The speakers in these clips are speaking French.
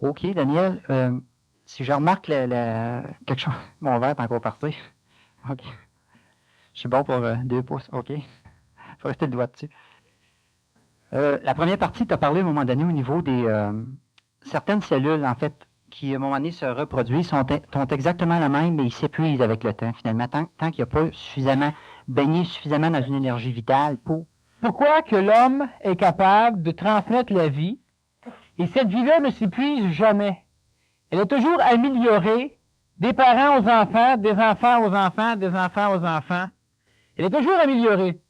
OK, Daniel, si je remarque quelque chose... Mon verre est encore parti. OK. Je suis bon pour 2 pouces. OK. Faut rester le doigt dessus. La première partie, tu as parlé à un moment donné au niveau des... certaines cellules, en fait, qui, à un moment donné, se reproduisent, sont exactement la même, mais ils s'épuisent avec le temps, finalement, tant qu'il n'y a pas baigné suffisamment dans une énergie vitale pour... Pourquoi que l'homme est capable de transmettre la vie, et cette vie-là ne s'épuise jamais. Elle est toujours améliorée des parents aux enfants, des enfants aux enfants, des enfants aux enfants. Elle est toujours améliorée.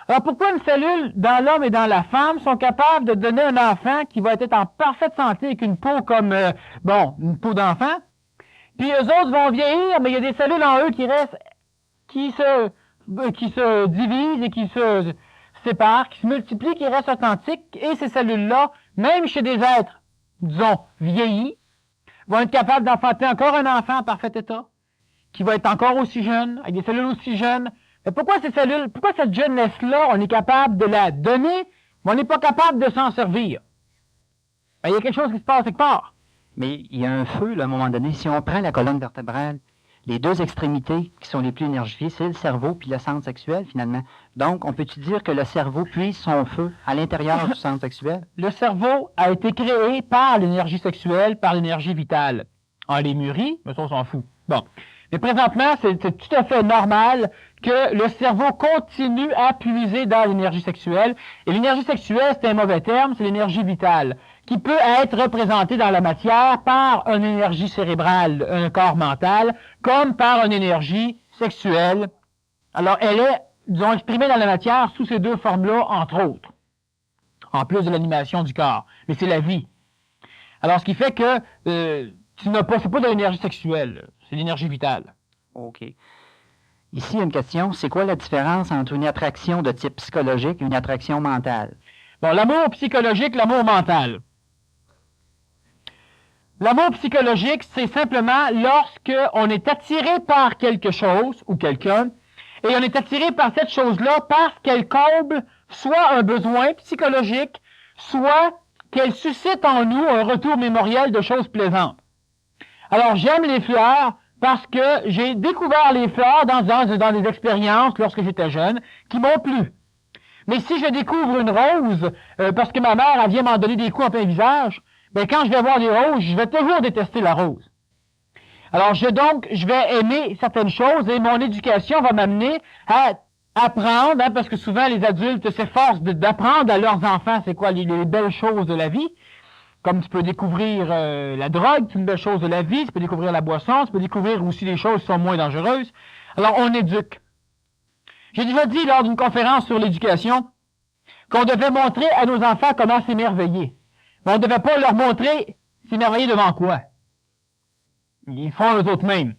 Alors pourquoi une cellule dans l'homme et dans la femme sont capables de donner un enfant qui va être en parfaite santé avec une peau comme, une peau d'enfant, puis eux autres vont vieillir, mais il y a des cellules en eux qui restent, qui se divisent et qui se séparent, qui se multiplient, qui restent authentiques, et ces cellules-là, même chez des êtres, disons, vieillis, vont être capables d'enfanter encore un enfant en parfait état, qui va être encore aussi jeune, avec des cellules aussi jeunes. Mais pourquoi cette jeunesse-là, on est capable de la donner, mais on n'est pas capable de s'en servir? Ben, il y a quelque chose qui se passe quelque part. Mais il y a un feu, là, à un moment donné. Si on prend la colonne vertébrale, les deux extrémités qui sont les plus énergifiées, c'est le cerveau puis le centre sexuel, finalement. Donc, on peut-tu dire que le cerveau puise son feu à l'intérieur du centre sexuel? Le cerveau a été créé par l'énergie sexuelle, par l'énergie vitale. On les mûrit, mais ça, on s'en fout. Bon. Mais présentement, c'est tout à fait normal que le cerveau continue à puiser dans l'énergie sexuelle. Et l'énergie sexuelle, c'est un mauvais terme, c'est l'énergie vitale, qui peut être représentée dans la matière par une énergie cérébrale, un corps mental, comme par une énergie sexuelle. Alors, elle est, disons, exprimée dans la matière sous ces deux formes-là, entre autres, en plus de l'animation du corps. Mais c'est la vie. Alors, ce qui fait que c'est pas de l'énergie sexuelle, c'est l'énergie vitale. OK. Ici, il y a une question. C'est quoi la différence entre une attraction de type psychologique et une attraction mentale? Bon, l'amour psychologique, l'amour mental. L'amour psychologique, c'est simplement lorsque on est attiré par quelque chose ou quelqu'un, et on est attiré par cette chose-là parce qu'elle comble soit un besoin psychologique, soit qu'elle suscite en nous un retour mémoriel de choses plaisantes. Alors, j'aime les fleurs parce que j'ai découvert les fleurs dans des expériences lorsque j'étais jeune qui m'ont plu. Mais si je découvre une rose parce que ma mère elle vient m'en donner des coups en plein visage, ben quand je vais voir des roses, je vais toujours détester la rose. Alors, je vais aimer certaines choses et mon éducation va m'amener à apprendre, parce que souvent les adultes s'efforcent d'apprendre à leurs enfants c'est quoi les belles choses de la vie. Comme tu peux découvrir la drogue, c'est une belle chose de la vie, tu peux découvrir la boisson, tu peux découvrir aussi des choses qui sont moins dangereuses. Alors, on éduque. J'ai déjà dit lors d'une conférence sur l'éducation qu'on devait montrer à nos enfants comment s'émerveiller. Mais on ne devait pas leur montrer s'émerveiller devant quoi. Ils font eux autres mêmes.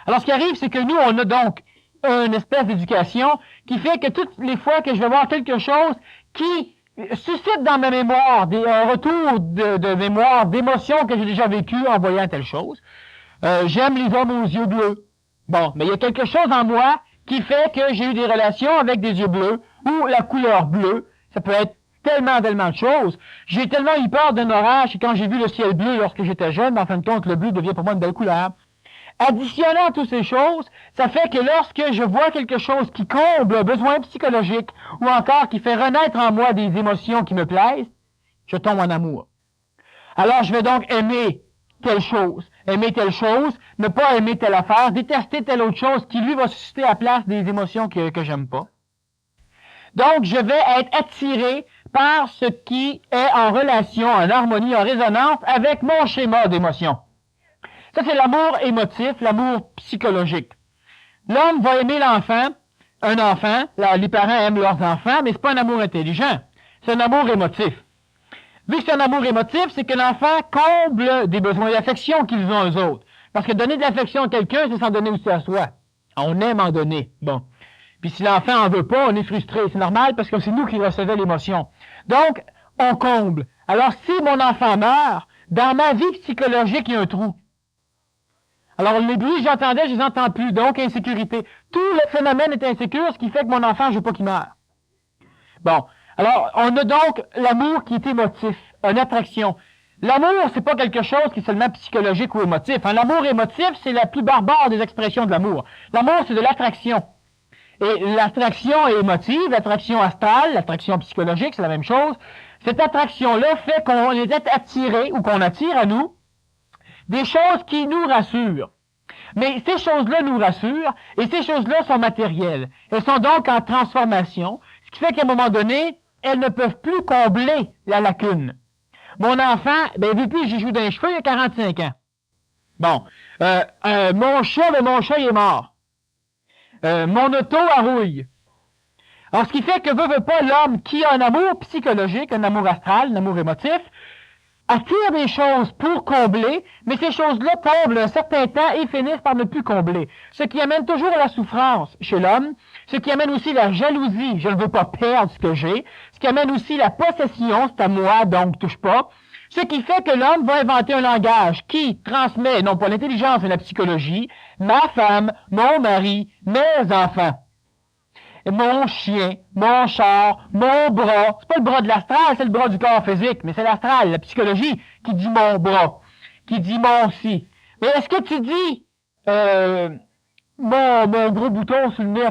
Alors, ce qui arrive, c'est que nous, on a donc une espèce d'éducation qui fait que toutes les fois que je vais voir quelque chose qui suscite dans ma mémoire un retour de mémoire, d'émotions que j'ai déjà vécues en voyant telle chose. J'aime les hommes aux yeux bleus. Bon, mais il y a quelque chose en moi qui fait que j'ai eu des relations avec des yeux bleus ou la couleur bleue. Ça peut être tellement de choses. J'ai tellement eu peur d'un orage et quand j'ai vu le ciel bleu lorsque j'étais jeune, en fin de compte, le bleu devient pour moi une belle couleur. Additionnant toutes ces choses, ça fait que lorsque je vois quelque chose qui comble un besoin psychologique ou encore qui fait renaître en moi des émotions qui me plaisent, je tombe en amour. Alors je vais donc aimer telle chose, ne pas aimer telle affaire, détester telle autre chose qui lui va susciter à la place des émotions que j'aime pas. Donc je vais être attiré par ce qui est en relation, en harmonie, en résonance avec mon schéma d'émotion. Ça, c'est l'amour émotif, l'amour psychologique. L'homme va aimer un enfant, les parents aiment leurs enfants, mais c'est pas un amour intelligent, c'est un amour émotif. Vu que c'est un amour émotif, c'est que l'enfant comble des besoins d'affection qu'ils ont eux autres. Parce que donner de l'affection à quelqu'un, c'est s'en donner aussi à soi. On aime en donner. Bon. Puis si l'enfant en veut pas, on est frustré. C'est normal parce que c'est nous qui recevons l'émotion. Donc, on comble. Alors, si mon enfant meurt, dans ma vie psychologique, il y a un trou. Alors, les bruits que j'entendais, je les entends plus. Donc, insécurité. Tout le phénomène est insécure, ce qui fait que mon enfant, je veux pas qu'il meure. Bon. Alors, on a donc l'amour qui est émotif, une attraction. L'amour, c'est pas quelque chose qui est seulement psychologique ou émotif. L'amour émotif, c'est la plus barbare des expressions de l'amour. L'amour, c'est de l'attraction. Et l'attraction est émotive, l'attraction astrale, l'attraction psychologique, c'est la même chose. Cette attraction-là fait qu'on est attiré ou qu'on attire à nous des choses qui nous rassurent. Mais ces choses-là nous rassurent et ces choses-là sont matérielles. Elles sont donc en transformation, ce qui fait qu'à un moment donné, elles ne peuvent plus combler la lacune. Mon enfant, depuis j'y joue dans les cheveux, il a 45 ans. Bon, mon chat, il est mort. Mon auto rouille. Alors, ce qui fait que veut pas l'homme qui a un amour psychologique, un amour astral, un amour émotif, attire des choses pour combler, mais ces choses-là comblent un certain temps et finissent par ne plus combler. Ce qui amène toujours la souffrance chez l'homme, ce qui amène aussi la jalousie, je ne veux pas perdre ce que j'ai, ce qui amène aussi la possession, c'est à moi, donc touche pas, ce qui fait que l'homme va inventer un langage qui transmet, non pas l'intelligence, mais la psychologie, ma femme, mon mari, mes enfants. Mon chien, mon char, mon bras. C'est pas le bras de l'astral, c'est le bras du corps physique, mais c'est l'astral, la psychologie, qui dit mon bras, qui dit mon si. Mais est-ce que tu dis mon gros bouton sur le nez,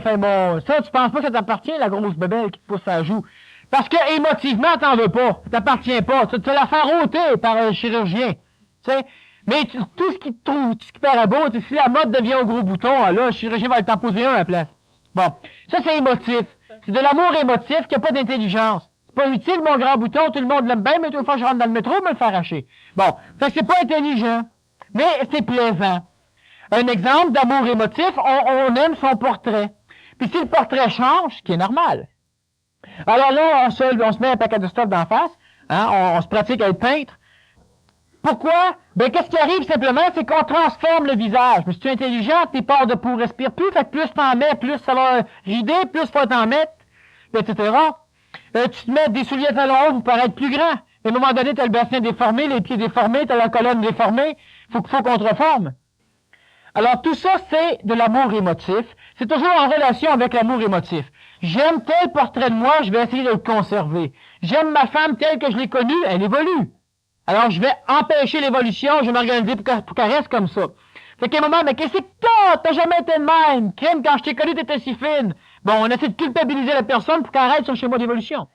ça, tu penses pas que ça t'appartient, la grosse bébelle qui te pousse à la joue? Parce que émotivement, t'en veux pas, ça t'appartient pas. Tu vas la faire ôter par un chirurgien. Tu sais? Mais tout ce qui te trouve, tout ce qui paraît beau, si la mode devient un gros bouton, là, le chirurgien va t'en poser un à la place. Bon, ça c'est émotif. C'est de l'amour émotif qui n'a pas d'intelligence. C'est pas utile, mon grand bouton, tout le monde l'aime bien, mais toute fois que je rentre dans le métro, me le faire arracher. Bon, fait que c'est pas intelligent, mais c'est plaisant. Un exemple d'amour émotif, on aime son portrait. Puis si le portrait change, ce qui est normal. Alors là, on se met un paquet de stuff d'en face, on se pratique à être peintre. Pourquoi? Qu'est-ce qui arrive simplement, c'est qu'on transforme le visage. Mais si tu es intelligent, tes pores de peau respirent plus, fait que plus t'en mets, plus ça va rider, plus faut t'en mettre, etc. Tu te mets des souliers à talons hauts pour paraître plus grand. À un moment donné, t'as le bassin déformé, les pieds déformés, t'as la colonne déformée, faut qu'on te reforme. Alors tout ça, c'est de l'amour émotif. C'est toujours en relation avec l'amour émotif. J'aime tel portrait de moi, je vais essayer de le conserver. J'aime ma femme telle que je l'ai connue, elle évolue. Alors, je vais empêcher l'évolution, je vais m'organiser pour qu'elle reste comme ça. Fait qu'à un moment, mais qu'est-ce que t'as jamais été de même? Crime, quand je t'ai connu, t'étais si fine. Bon, on essaie de culpabiliser la personne pour qu'elle arrête son schéma d'évolution.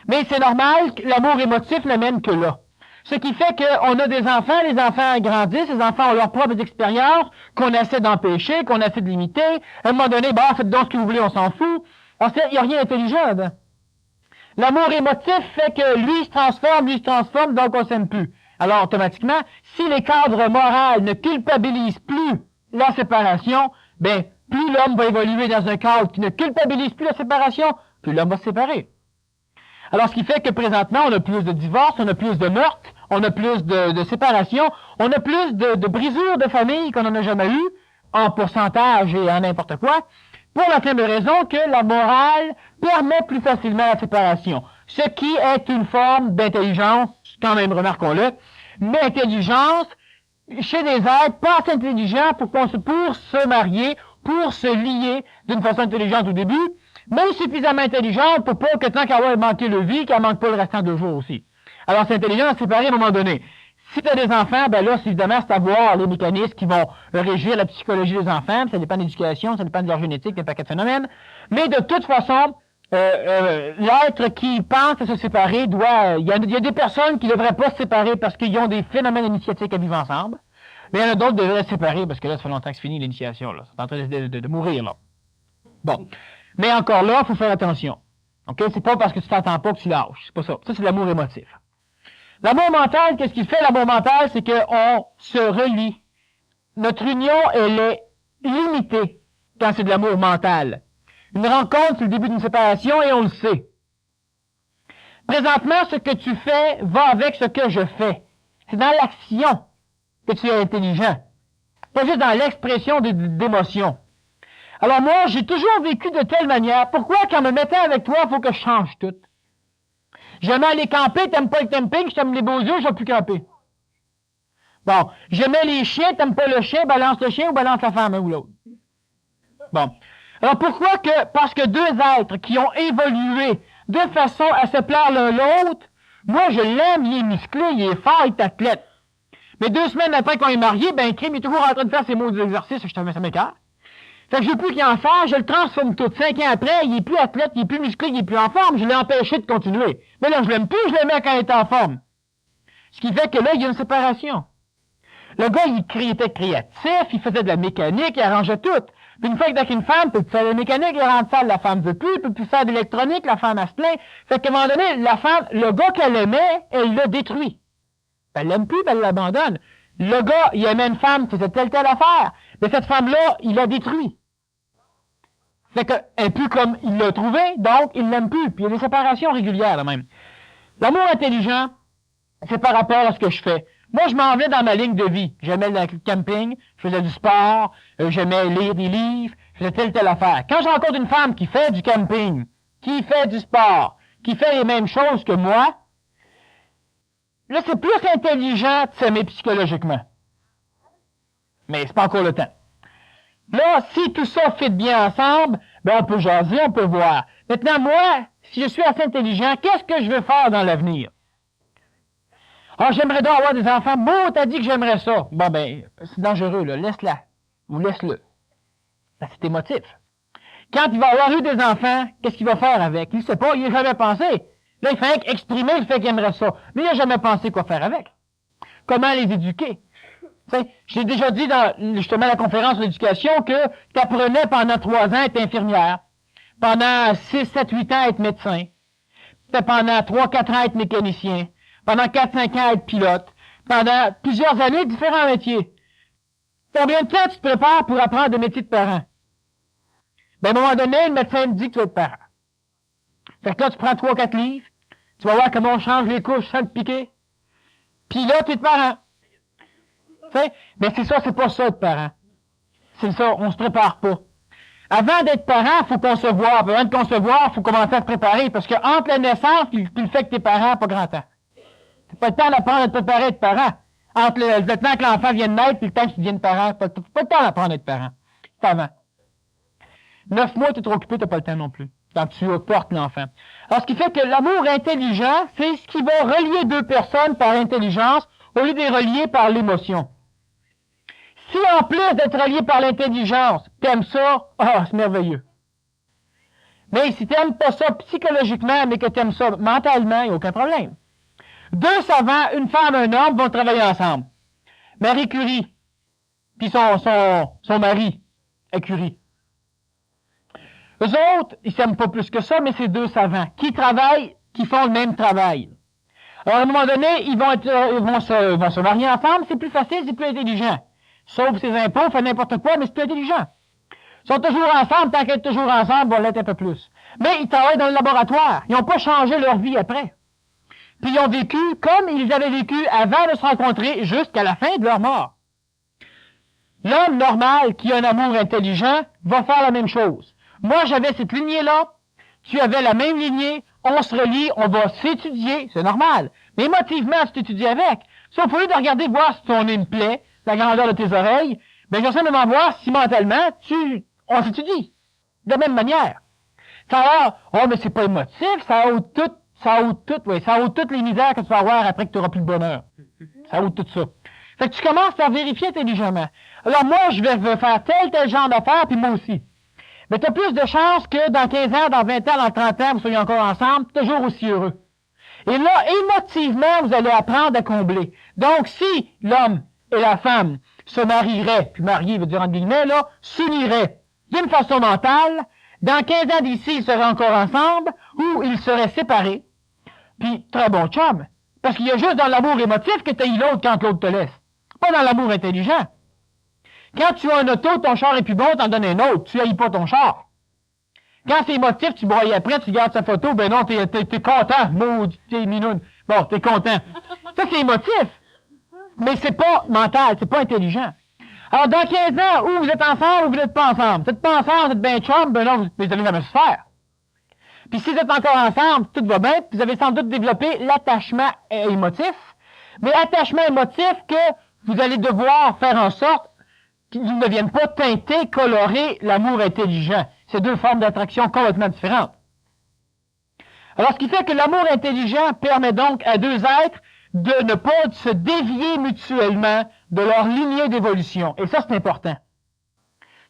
Mais c'est normal que l'amour émotif n'amène que là. Ce qui fait qu'on a des enfants, les enfants grandissent, les enfants ont leurs propres expériences, qu'on essaie d'empêcher, qu'on essaie de limiter. À un moment donné, faites donc ce que vous voulez, on s'en fout. Il n'y a rien d'intelligent là-dedans. L'amour émotif fait que lui se transforme, donc on s'aime plus. Alors, automatiquement, si les cadres moraux ne culpabilisent plus la séparation, plus l'homme va évoluer dans un cadre qui ne culpabilise plus la séparation, plus l'homme va se séparer. Alors, ce qui fait que présentement, on a plus de divorces, on a plus de meurtres, on a plus de séparations, on a plus de brisures de famille qu'on n'en a jamais eu, en pourcentage et en n'importe quoi, pour la simple raison que la morale permet plus facilement la séparation. Ce qui est une forme d'intelligence, quand même, remarquons-le, mais intelligence chez des êtres pas assez intelligents pour se marier, pour se lier d'une façon intelligente au début, mais suffisamment intelligente pour pas que tant qu'à avoir manqué le vie, qu'elle manque pas le restant de jours aussi. Alors c'est intelligent à séparer à un moment donné. Si tu as des enfants, là, évidemment, c'est à voir les mécanismes qui vont régir la psychologie des enfants, ça dépend de l'éducation, ça dépend de leur génétique, d'un paquet de phénomènes. Mais de toute façon, l'être qui pense à se séparer il y a des personnes qui ne devraient pas se séparer parce qu'ils ont des phénomènes initiatiques à vivre ensemble. Mais il y en a d'autres qui devraient se séparer parce que là, ça fait longtemps que c'est fini l'initiation, là. C'est en train de mourir, là. Bon. Mais encore là, il faut faire attention. OK? C'est pas parce que tu t'entends pas que tu lâches. C'est pas ça. Ça, c'est de l'amour émotif. L'amour mental, qu'est-ce qu'il fait? L'amour mental, c'est qu'on se relie. Notre union, elle est limitée quand c'est de l'amour mental. Une rencontre, c'est le début d'une séparation et on le sait. Présentement, ce que tu fais va avec ce que je fais. C'est dans l'action que tu es intelligent. Pas juste dans l'expression d'émotions. Alors moi, j'ai toujours vécu de telle manière. Pourquoi, quand me mettant avec toi, il faut que je change tout? J'aimais aller camper, t'aimes pas le camping, je t'aime les beaux yeux, je vais plus camper. Bon, j'aimais les chiens, t'aimes pas le chien, balance le chien ou balance la femme, un ou l'autre. Bon. Alors pourquoi que, parce que deux êtres qui ont évolué de façon à se plaire l'un l'autre, Moi, je l'aime, il est musclé, il est fort, il est athlète. Mais 2 semaines après qu'on est marié, ben, crime, il est toujours en train de faire ses mots d'exercice, ça m'écarte. Fait que je veux plus qu'il en fasse, je le transforme tout. 5 ans après, il est plus athlète, il est plus musclé, il est plus en forme, je l'ai empêché de continuer. Mais là, je l'aime plus, je l'aimais quand il était en forme. Ce qui fait que là, il y a une séparation. Le gars, il était créatif, il faisait de la mécanique, il arrangeait tout. Puis une fois que avec une femme, peut plus faire de la mécanique, il rentre sale, la femme veut plus, peut plus faire d'électronique, la femme elle se plaint. Fait qu'à un moment donné, la femme, le gars qu'elle aimait, elle l'a détruit. Elle l'aime plus, elle l'abandonne. Le gars, il aimait une femme qui faisait telle affaire. Mais cette femme-là, il l'a détruit. Fait que, elle est plus comme il l'a trouvé, donc il l'aime plus. Puis il y a des séparations régulières, là même. L'amour intelligent, c'est par rapport à ce que je fais. Moi, je m'en venais dans ma ligne de vie. J'aimais le camping, je faisais du sport, j'aimais lire des livres, je faisais telle affaire. Quand je rencontre une femme qui fait du camping, qui fait du sport, qui fait les mêmes choses que moi, là, c'est plus intelligent de s'aimer psychologiquement. Mais c'est pas encore le temps. Là, si tout ça fit bien ensemble, ben on peut jaser, on peut voir. Maintenant, moi, si je suis assez intelligent, qu'est-ce que je veux faire dans l'avenir? Ah, j'aimerais donc avoir des enfants. Bon, t'as dit que j'aimerais ça. Bon, ben, c'est dangereux, là. Laisse-la. Ou laisse-le. Ben, c'est émotif. Quand il va avoir eu des enfants, qu'est-ce qu'il va faire avec? Il sait pas, il n'a jamais pensé. Là, il fait exprimer le fait qu'il aimerait ça. Mais il n'a jamais pensé quoi faire avec. Comment les éduquer? J'ai déjà dit dans, justement, la conférence sur l'éducation que tu apprenais pendant 3 ans à être infirmière, pendant 6, 7, 8 ans à être médecin, pendant 3, 4 ans à être mécanicien, pendant 4, 5 ans à être pilote, pendant plusieurs années, différents métiers. Combien de temps tu te prépares pour apprendre des métiers de parent? Ben, à un moment donné, le médecin me dit que tu vas être parent. Fait que là, tu prends 3, 4 livres, tu vas voir comment on change les couches sans te piquer, puis là, tu es parent. Mais c'est ça, c'est pas ça être parent. C'est ça, on se prépare pas. Avant d'être parent, il faut concevoir. Avant de concevoir, il faut commencer à se préparer. Parce que entre la naissance et le fait que t'es parent, pas grand temps. C'est pas le temps d'apprendre à te préparer à être parent. Entre le temps que l'enfant vient de naître et le temps que tu deviennes parent, pas le temps d'apprendre à être parent. C'est avant. 9 mois, t'es trop occupé, t'as pas le temps non plus. Quand tu portes l'enfant. Alors, ce qui fait que l'amour intelligent, c'est ce qui va relier 2 personnes par intelligence au lieu de les relier par l'émotion. Si en plus d'être relié par l'intelligence, t'aimes ça, c'est merveilleux. Mais si t'aimes pas ça psychologiquement, mais que t'aimes ça mentalement, il n'y a aucun problème. 2 savants, une femme et un homme, vont travailler ensemble. Marie Curie, puis son mari, Curie. Eux autres, ils s'aiment pas plus que ça, mais c'est 2 savants qui travaillent, qui font le même travail. Alors, à un moment donné, ils vont se marier ensemble, c'est plus facile, c'est plus intelligent. Sauf ses impôts, fait n'importe quoi, mais c'est plus intelligent. Ils sont toujours ensemble, tant qu'ils sont toujours ensemble, ils vont l'être un peu plus. Mais ils travaillent dans le laboratoire. Ils n'ont pas changé leur vie après. Puis ils ont vécu comme ils avaient vécu avant de se rencontrer jusqu'à la fin de leur mort. L'homme normal qui a un amour intelligent va faire la même chose. Moi, j'avais cette lignée-là, tu avais la même lignée, on se relie, on va s'étudier, c'est normal. Mais émotivement, tu t'étudies avec. Sauf au lieu de regarder voir si ton nez me plaît, la grandeur de tes oreilles, ben, j'essaie de m'en voir si mentalement, on s'étudie. De la même manière. Ça a, mais c'est pas émotif, ça ôte toutes les misères que tu vas avoir après que tu n'auras plus de bonheur. Ça ôte tout ça. Fait que tu commences à vérifier intelligemment. Alors, moi, je vais faire tel genre d'affaires, puis moi aussi. Mais tu as plus de chances que dans 15 ans, dans 20 ans, dans 30 ans, vous soyez encore ensemble, toujours aussi heureux. Et là, émotivement, vous allez apprendre à combler. Donc, si l'homme et la femme se marieraient, puis marier veut dire entre guillemets, là, s'uniraient d'une façon mentale, dans 15 ans d'ici, ils seraient encore ensemble, ou ils seraient séparés, puis très bon chum. Parce qu'il y a juste dans l'amour émotif que tu haïs l'autre quand l'autre te laisse. Pas dans l'amour intelligent. Quand tu as un auto, ton char est plus bon, t'en donnes un autre. Tu haïs pas ton char. Quand c'est émotif, tu broyes après, tu gardes sa photo, ben non, t'es content. Maudit, t'es minoune. Bon, t'es content. Ça, c'est émotif. Mais c'est pas mental, c'est pas intelligent. Alors, dans 15 ans, ou vous êtes ensemble ou vous n'êtes pas ensemble. Vous n'êtes pas ensemble, vous êtes bien chum, ben non, vous allez jamais se faire. Puis si vous êtes encore ensemble, tout va bien, puis vous avez sans doute développé l'attachement émotif. Mais attachement émotif que vous allez devoir faire en sorte qu'ils ne viennent pas teinter, colorer l'amour intelligent. C'est 2 formes d'attraction complètement différentes. Alors, ce qui fait que l'amour intelligent permet donc à deux êtres de ne pas se dévier mutuellement de leur lignée d'évolution. Et ça, c'est important.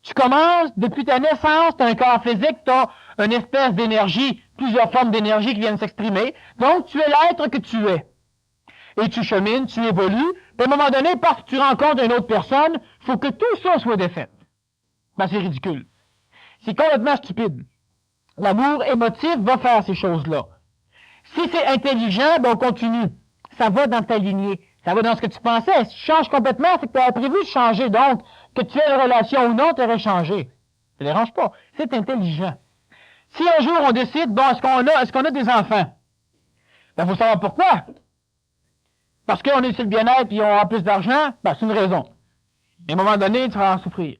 Tu commences, depuis ta naissance, tu as un corps physique, tu as une espèce d'énergie, plusieurs formes d'énergie qui viennent s'exprimer. Donc, tu es l'être que tu es. Et tu chemines, tu évolues. Puis à un moment donné, parce que tu rencontres une autre personne, il faut que tout ça soit défait. Ben, c'est ridicule. C'est complètement stupide. L'amour émotif va faire ces choses-là. Si c'est intelligent, ben on continue. Ça va dans ta lignée. Ça va dans ce que tu pensais. Si tu changes complètement, c'est que tu avais prévu de changer. Donc, que tu aies une relation ou non, tu aurais changé. Ça ne dérange pas. C'est intelligent. Si un jour on décide, bon, est-ce qu'on a des enfants? Ben, faut savoir pourquoi. Parce qu'on est sur le bien-être et on aura plus d'argent, ben, c'est une raison. Mais à un moment donné, tu vas en souffrir.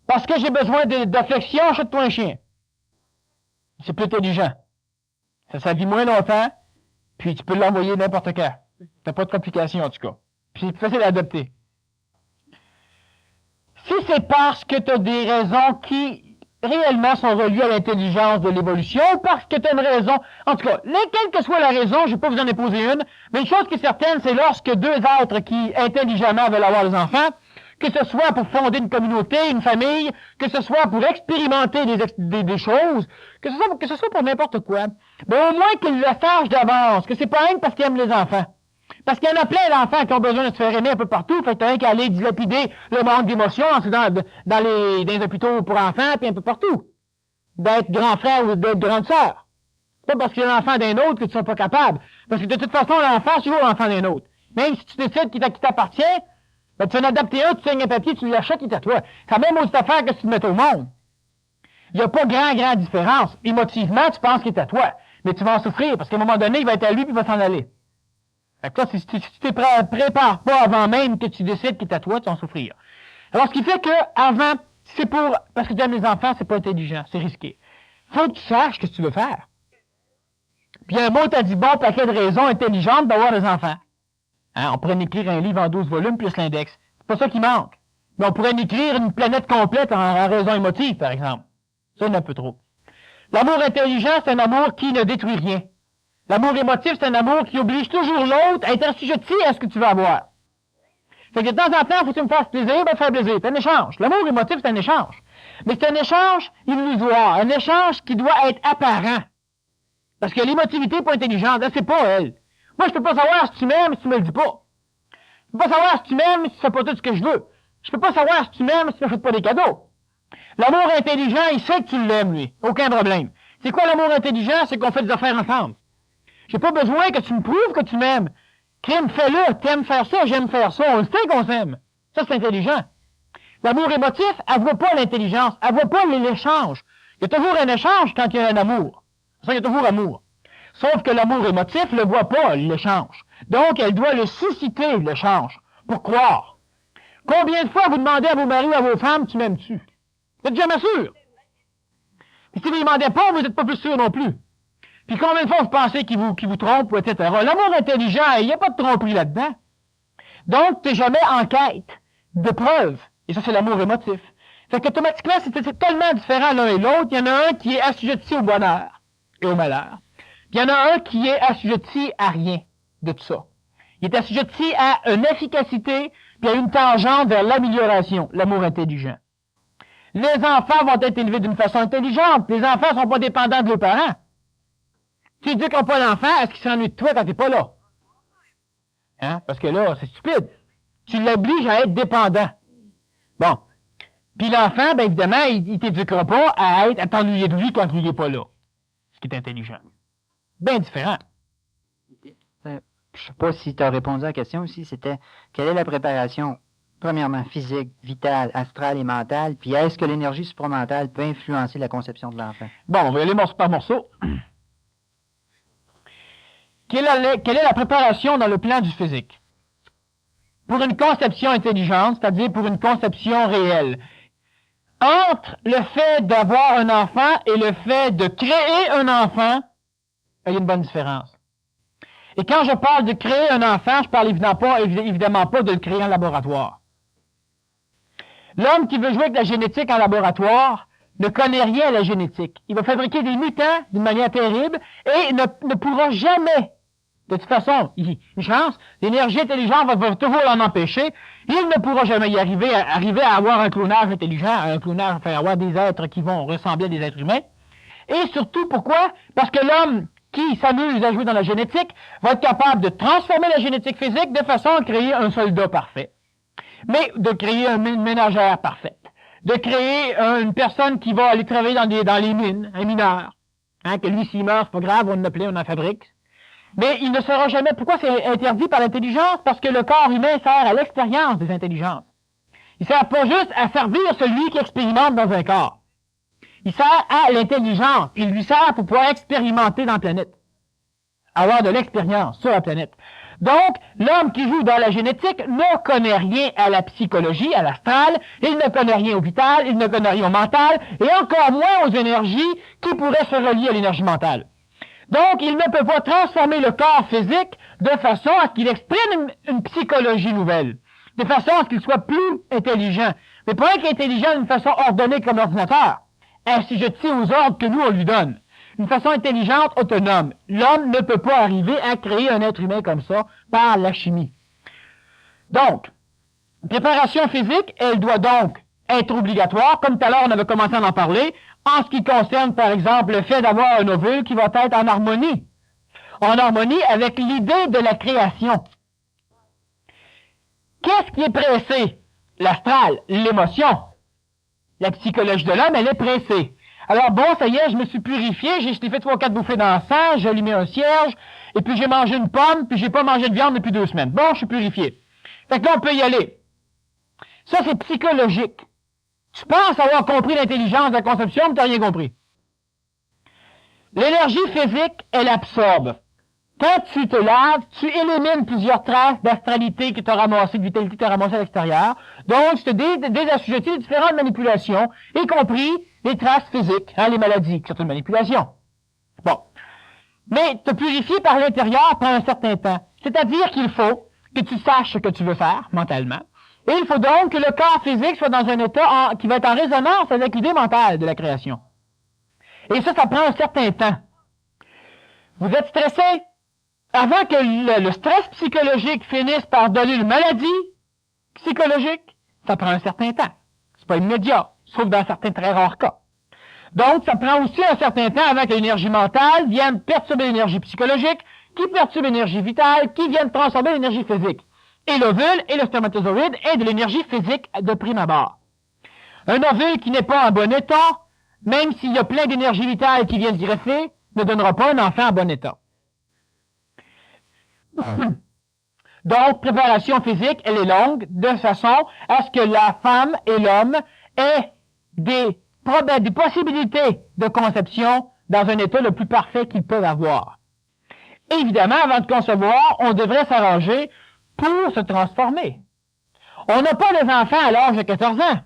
Parce que j'ai besoin d'affection, achète-toi un chien. C'est plus intelligent. Ça vit moins longtemps, puis tu peux l'envoyer n'importe quand. T'as pas de complications, en tout cas. Puis c'est facile à adopter. Si c'est parce que tu as des raisons qui réellement sont reliées à l'intelligence de l'évolution, ou parce que tu as une raison, en tout cas, quelle que soit la raison, je ne vais pas vous en imposer une, mais une chose qui est certaine, c'est lorsque deux êtres qui intelligemment veulent avoir des enfants, que ce soit pour fonder une communauté, une famille, que ce soit pour expérimenter des choses, que ce soit pour n'importe quoi, mais au moins qu'ils le sachent d'avance, que c'est pas rien parce qu'ils aiment les enfants. Parce qu'il y en a plein d'enfants qui ont besoin de se faire aimer un peu partout, fait que t'as rien qu'à aller dilapider le manque d'émotion dans les hôpitaux pour enfants, puis un peu partout. D'être grand frère ou d'être grande sœur. Pas parce qu'il y a l'enfant d'un autre que tu seras pas capable. Parce que de toute façon, l'enfant, c'est toujours l'enfant d'un autre. Même si tu décides qu'il t'appartient, ben, tu vas en adapter un, tu signes un papier, tu l'achètes, il est à toi. C'est la même autre affaire que si tu le mets au monde. Il n'y a pas grande différence. Émotivement, tu penses qu'il est à toi. Mais tu vas en souffrir, parce qu'à un moment donné, il va être à lui, puis il va s'en aller. Fait que là, si tu ne te prépares pas avant même que tu décides qu'il est à toi, tu vas en souffrir. Alors, ce qui fait que, avant, c'est parce que tu aimes les enfants, c'est pas intelligent, c'est risqué. Faut que tu saches ce que tu veux faire. Puis, un mot t'a dit bon paquet de raisons intelligentes d'avoir des enfants. Hein, on pourrait écrire un livre en 12 volumes plus l'index. C'est pas ça qui manque. Mais on pourrait écrire une planète complète en raison émotive, par exemple. Ça, il y en a un peu trop. L'amour intelligent, c'est un amour qui ne détruit rien. L'amour émotif, c'est un amour qui oblige toujours l'autre à être assujetti à ce que tu vas avoir. Fait que de temps en temps, faut que tu me fasses plaisir, ben faire plaisir. C'est un échange. L'amour émotif, c'est un échange. Mais c'est un échange illusoire. Un échange qui doit être apparent. Parce que l'émotivité n'est pas intelligente. Elle, c'est pas elle. Moi, je peux pas savoir si tu m'aimes si tu me le dis pas. Je peux pas savoir si tu m'aimes si tu fais pas tout ce que je veux. Je peux pas savoir si tu m'aimes si tu ne fais pas des cadeaux. L'amour intelligent, il sait que tu l'aimes, lui. Aucun problème. C'est quoi l'amour intelligent? C'est qu'on fait des affaires ensemble. J'ai pas besoin que tu me prouves que tu m'aimes. Crime, fais-le. T'aimes faire ça, j'aime faire ça. On le sait qu'on s'aime. Ça, c'est intelligent. L'amour émotif, elle voit pas l'intelligence. Elle voit pas l'échange. Il y a toujours un échange quand il y a un amour. Ça, il y a toujours amour. Sauf que l'amour émotif ne voit pas l'échange. Donc, elle doit le susciter, l'échange, pour croire. Combien de fois vous demandez à vos maris ou à vos femmes, tu m'aimes-tu? Vous êtes jamais sûr. Et si vous ne demandez pas, vous n'êtes pas plus sûr non plus. Puis combien de fois vous pensez qu'il vous trompe, etc. L'amour intelligent, il n'y a pas de tromperie là-dedans. Donc, tu n'es jamais en quête de preuves. Et ça, c'est l'amour émotif. Fait qu'automatiquement, c'est tellement différent l'un et l'autre. Il y en a un qui est assujetti au bonheur et au malheur. Puis il y en a un qui est assujetti à rien de tout ça. Il est assujetti à une efficacité puis à une tangente vers l'amélioration, l'amour intelligent. Les enfants vont être élevés d'une façon intelligente. Les enfants ne sont pas dépendants de leurs parents. Tu dis qu'ils n'ont pas d'enfant, est-ce qu'ils s'ennuient de toi quand tu n'es pas là? Hein? Parce que là, c'est stupide. Tu l'obliges à être dépendant. Bon. Puis l'enfant, bien évidemment, il t'éduquera pas à t'ennuyer de lui quand il n'est pas là. Ce qui est intelligent. Bien différent. Je ne sais pas si tu as répondu à la question aussi, c'était quelle est la préparation, premièrement, physique, vitale, astrale et mentale, puis est-ce que l'énergie supramentale peut influencer la conception de l'enfant? Bon, on va y aller morceau par morceau. Quelle est la préparation dans le plan du physique? Pour une conception intelligente, c'est-à-dire pour une conception réelle. Entre le fait d'avoir un enfant et le fait de créer un enfant, il y a une bonne différence. Et quand je parle de créer un enfant, je parle évidemment pas de le créer en laboratoire. L'homme qui veut jouer avec la génétique en laboratoire ne connaît rien à la génétique. Il va fabriquer des mutants d'une manière terrible et ne pourra jamais, de toute façon, une chance, l'énergie intelligente va toujours l'en empêcher. Il ne pourra jamais y arriver à avoir un clonage intelligent, enfin avoir des êtres qui vont ressembler à des êtres humains. Et surtout, pourquoi? Parce que l'homme qui s'amuse à jouer dans la génétique va être capable de transformer la génétique physique de façon à créer un soldat parfait. Mais de créer une ménagère parfaite. De créer une personne qui va aller travailler dans les mines, un mineur. Hein, que lui, s'il meurt, c'est pas grave, on en appelle, on en fabrique. Mais il ne sera jamais... Pourquoi c'est interdit par l'intelligence? Parce que le corps humain sert à l'expérience des intelligences. Il sert pas juste à servir celui qui expérimente dans un corps. Il sert à l'intelligence. Il lui sert pour pouvoir expérimenter dans la planète. Avoir de l'expérience sur la planète. Donc, l'homme qui joue dans la génétique ne connaît rien à la psychologie, à l'astral, il ne connaît rien au vital, il ne connaît rien au mental, et encore moins aux énergies qui pourraient se relier à l'énergie mentale. Donc, il ne peut pas transformer le corps physique de façon à ce qu'il exprime une psychologie nouvelle, de façon à ce qu'il soit plus intelligent. Mais pas être intelligent d'une façon ordonnée comme l'ordinateur, assujetti aux ordres que nous, on lui donne. Une façon intelligente, autonome. L'homme ne peut pas arriver à créer un être humain comme ça par la chimie. Donc, préparation physique, elle doit donc être obligatoire, comme tout à l'heure on avait commencé à en parler, en ce qui concerne, par exemple, le fait d'avoir un ovule qui va être en harmonie avec l'idée de la création. Qu'est-ce qui est pressé? L'astral, l'émotion. La psychologie de l'homme, elle est pressée. Alors bon, ça y est, je me suis purifié, j'ai fait 3 ou 4 bouffées d'encens, j'ai allumé un cierge, et puis j'ai mangé une pomme, puis j'ai pas mangé de viande depuis 2 semaines. Bon, je suis purifié. Fait que là, on peut y aller. Ça, c'est psychologique. Tu penses avoir compris l'intelligence de la conception, mais tu n'as rien compris. L'énergie physique, elle absorbe. Quand tu te laves, tu élimines plusieurs traces d'astralité que tu as ramassées, de vitalité que tu as ramassées à l'extérieur. Donc, tu te désassujettis de différentes manipulations, y compris les traces physiques, hein, les maladies, certaines manipulations. Bon. Mais te purifier par l'intérieur prend un certain temps. C'est-à-dire qu'il faut que tu saches ce que tu veux faire, mentalement. Et il faut donc que le corps physique soit dans un état qui va être en résonance avec l'idée mentale de la création. Et ça prend un certain temps. Vous êtes stressé? Avant que le stress psychologique finisse par donner une maladie psychologique, ça prend un certain temps. C'est pas immédiat, sauf dans certains très rares cas. Donc, ça prend aussi un certain temps avant que l'énergie mentale vienne perturber l'énergie psychologique, qui perturbe l'énergie vitale, qui vienne transformer l'énergie physique. Et l'ovule et le spermatozoïde est de l'énergie physique de prime abord. Un ovule qui n'est pas en bon état, même s'il y a plein d'énergie vitale qui viennent se greffer, ne donnera pas un enfant en bon état. Donc, préparation physique, elle est longue, de façon à ce que la femme et l'homme aient des possibilités de conception dans un état le plus parfait qu'ils peuvent avoir. Évidemment, avant de concevoir, on devrait s'arranger pour se transformer. On n'a pas des enfants à l'âge de 14 ans.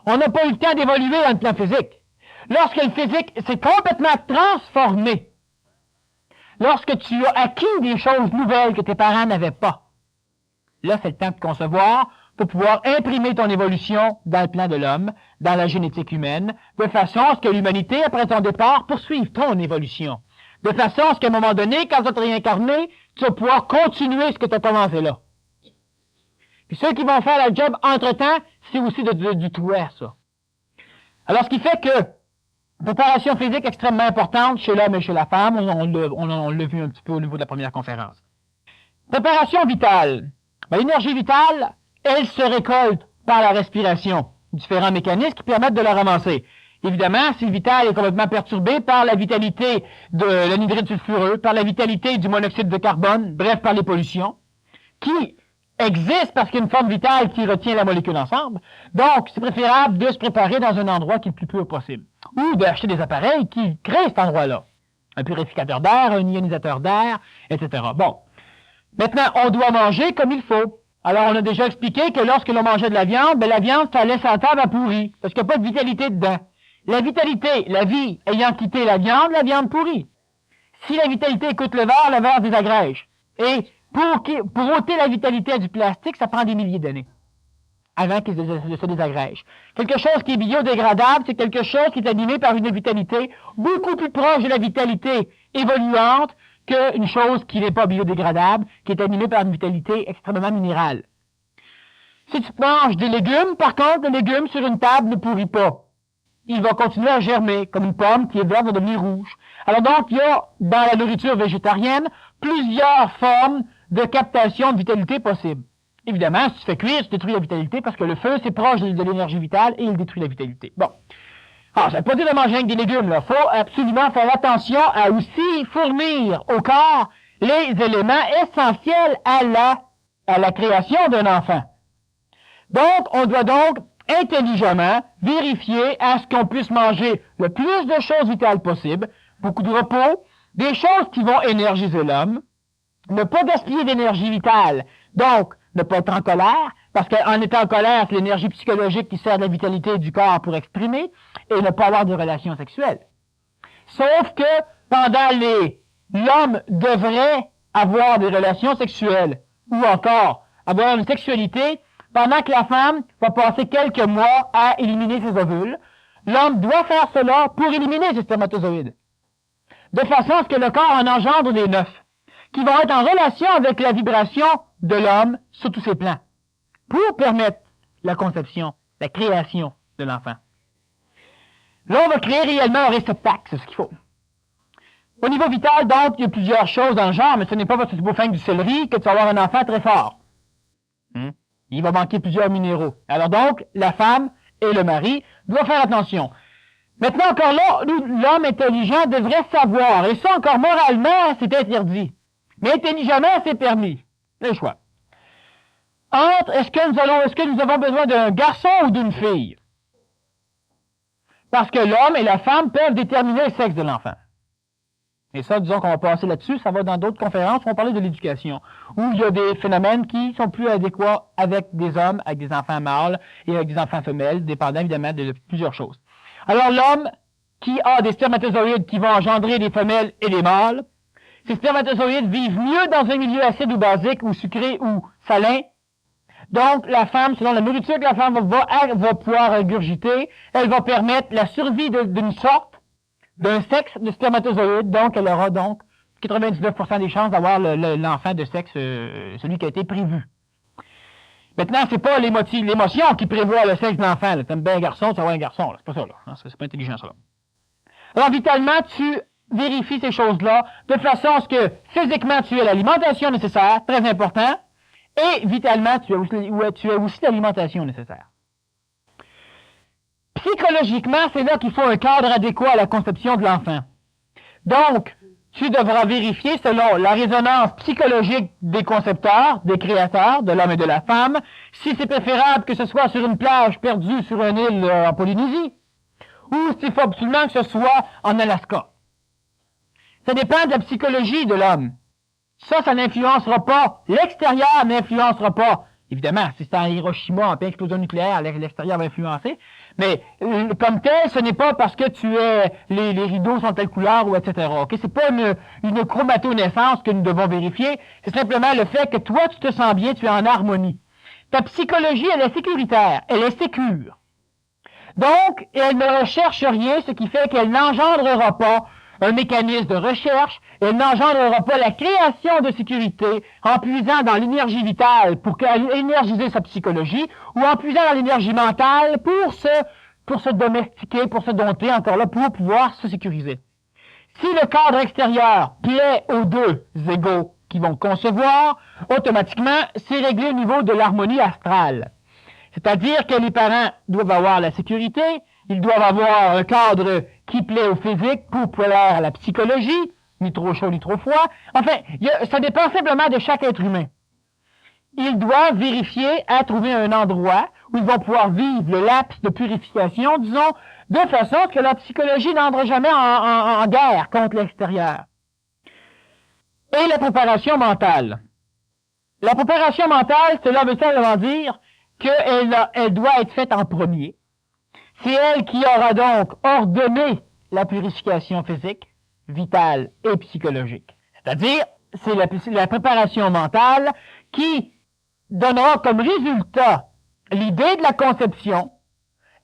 On n'a pas eu le temps d'évoluer dans le plan physique. Lorsque le physique s'est complètement transformé, lorsque tu as acquis des choses nouvelles que tes parents n'avaient pas, là, c'est le temps de concevoir pour pouvoir imprimer ton évolution dans le plan de l'homme, dans la génétique humaine, de façon à ce que l'humanité, après ton départ, poursuive ton évolution. De façon à ce qu'à un moment donné, quand tu vas te réincarner, tu vas pouvoir continuer ce que tu as commencé là. Puis ceux qui vont faire le job entre-temps, c'est aussi du touet, ça. Alors, ce qui fait que préparation physique extrêmement importante chez l'homme et chez la femme, on l'a vu un petit peu au niveau de la première conférence. Préparation vitale. Ben, l'énergie vitale, elle se récolte par la respiration. Différents mécanismes qui permettent de la ramasser. Évidemment, si le vital est complètement perturbé par la vitalité de l'anhydride sulfureux, par la vitalité du monoxyde de carbone, bref, par les pollutions, qui existent parce qu'il y a une forme vitale qui retient la molécule ensemble. Donc, c'est préférable de se préparer dans un endroit qui est le plus pur possible. Ou d'acheter des appareils qui créent cet endroit-là. Un purificateur d'air, un ionisateur d'air, etc. Bon. Maintenant, on doit manger comme il faut. Alors, on a déjà expliqué que lorsque l'on mangeait de la viande, ben, la viande, ça laisse en table à pourrir, parce qu'il n'y a pas de vitalité dedans. La vitalité, la vie ayant quitté la viande pourrit. Si la vitalité coûte le verre désagrège. Et pour ôter la vitalité du plastique, ça prend des milliers d'années. avant qu'il se désagrège. Quelque chose qui est biodégradable, c'est quelque chose qui est animé par une vitalité beaucoup plus proche de la vitalité évoluante qu'une chose qui n'est pas biodégradable, qui est animée par une vitalité extrêmement minérale. Si tu manges des légumes, par contre, le légume sur une table ne pourrit pas. Il va continuer à germer, comme une pomme qui est verte va devenir rouge. Alors donc, il y a, dans la nourriture végétarienne, plusieurs formes de captation de vitalité possibles. Évidemment, si tu fais cuire, tu détruis la vitalité parce que le feu, c'est proche de l'énergie vitale et il détruit la vitalité. Bon. Alors, ça ne veut pas dire de manger avec des légumes, là. Faut absolument faire attention à aussi fournir au corps les éléments essentiels à la création d'un enfant. Donc, on doit donc intelligemment vérifier à ce qu'on puisse manger le plus de choses vitales possible, beaucoup de repos, des choses qui vont énergiser l'homme, ne pas gaspiller d'énergie vitale, donc ne pas être en colère, parce qu'en étant en colère, c'est l'énergie psychologique qui sert de la vitalité du corps pour exprimer, et ne pas avoir de relations sexuelles. Sauf que l'homme devrait avoir des relations sexuelles, ou encore avoir une sexualité, pendant que la femme va passer quelques mois à éliminer ses ovules. L'homme doit faire cela pour éliminer ses spermatozoïdes, de façon à ce que le corps en engendre des neufs, qui vont être en relation avec la vibration de l'homme sur tous ses plans, pour permettre la conception, la création de l'enfant. Là, on va créer réellement un réceptacle, c'est ce qu'il faut. Au niveau vital, donc, il y a plusieurs choses dans le genre, mais ce n'est pas parce que tu peux faire du céleri que tu vas avoir un enfant très fort. Il va manquer plusieurs minéraux. Alors donc, la femme et le mari doivent faire attention. Maintenant, encore là, l'homme intelligent devrait savoir, et ça encore moralement, c'est interdit. Mais intelligemment, c'est permis. Le choix. Est-ce que nous avons besoin d'un garçon ou d'une fille? Parce que l'homme et la femme peuvent déterminer le sexe de l'enfant. Et ça, disons qu'on va passer là-dessus, ça va dans d'autres conférences, on va parler de l'éducation, où il y a des phénomènes qui sont plus adéquats avec des hommes, avec des enfants mâles et avec des enfants femelles, dépendant évidemment de plusieurs choses. Alors l'homme qui a des spermatozoïdes qui vont engendrer des femelles et des mâles, ces spermatozoïdes vivent mieux dans un milieu acide ou basique, ou sucré ou salin. Donc la femme, selon la nourriture que la femme va pouvoir ingurgiter, elle va permettre la survie d'une sorte, d'un sexe de spermatozoïde, donc elle aura donc 99% des chances d'avoir l'enfant de sexe, celui qui a été prévu. Maintenant, c'est pas l'émotion qui prévoit le sexe de l'enfant. T'aimes bien un garçon, tu vas avoir un garçon. C'est pas ça, là. Non, c'est pas intelligent, ça, là. Alors, vitalement, tu vérifies ces choses-là, de façon à ce que, physiquement, tu aies l'alimentation nécessaire, très important, et vitalement, tu as aussi l'alimentation nécessaire. Psychologiquement, c'est là qu'il faut un cadre adéquat à la conception de l'enfant. Donc, tu devras vérifier selon la résonance psychologique des concepteurs, des créateurs, de l'homme et de la femme, si c'est préférable que ce soit sur une plage perdue sur une île en Polynésie, ou s'il faut absolument que ce soit en Alaska. Ça dépend de la psychologie de l'homme. Ça n'influencera pas. L'extérieur n'influencera pas. Évidemment, si c'est en Hiroshima, en pleine explosion nucléaire, l'extérieur va influencer. Mais comme tel, ce n'est pas parce que les rideaux sont telle couleur ou etc. Okay? C'est pas une chromatonaissance que nous devons vérifier. C'est simplement le fait que toi, tu te sens bien, tu es en harmonie. Ta psychologie, elle est sécuritaire, elle est sécure. Donc, elle ne recherche rien, ce qui fait qu'elle n'engendrera pas un mécanisme de recherche, elle n'engendrera pas la création de sécurité en puisant dans l'énergie vitale pour énergiser sa psychologie ou en puisant dans l'énergie mentale pour se domestiquer, pour se dompter, encore là, pour pouvoir se sécuriser. Si le cadre extérieur plaît aux deux égaux qui vont concevoir, automatiquement, c'est réglé au niveau de l'harmonie astrale. C'est-à-dire que les parents doivent avoir la sécurité, ils doivent avoir un cadre qui plaît au physique pour plaire à la psychologie, ni trop chaud ni trop froid. Enfin, ça dépend simplement de chaque être humain. Ils doivent vérifier à trouver un endroit où ils vont pouvoir vivre le laps de purification, disons, de façon que leur psychologie n'entre jamais en guerre contre l'extérieur. Et la préparation mentale. La préparation mentale, cela veut simplement dire qu'elle doit être faite en premier. C'est elle qui aura donc ordonné la purification physique, vitale et psychologique. C'est-à-dire, c'est la préparation mentale qui donnera comme résultat l'idée de la conception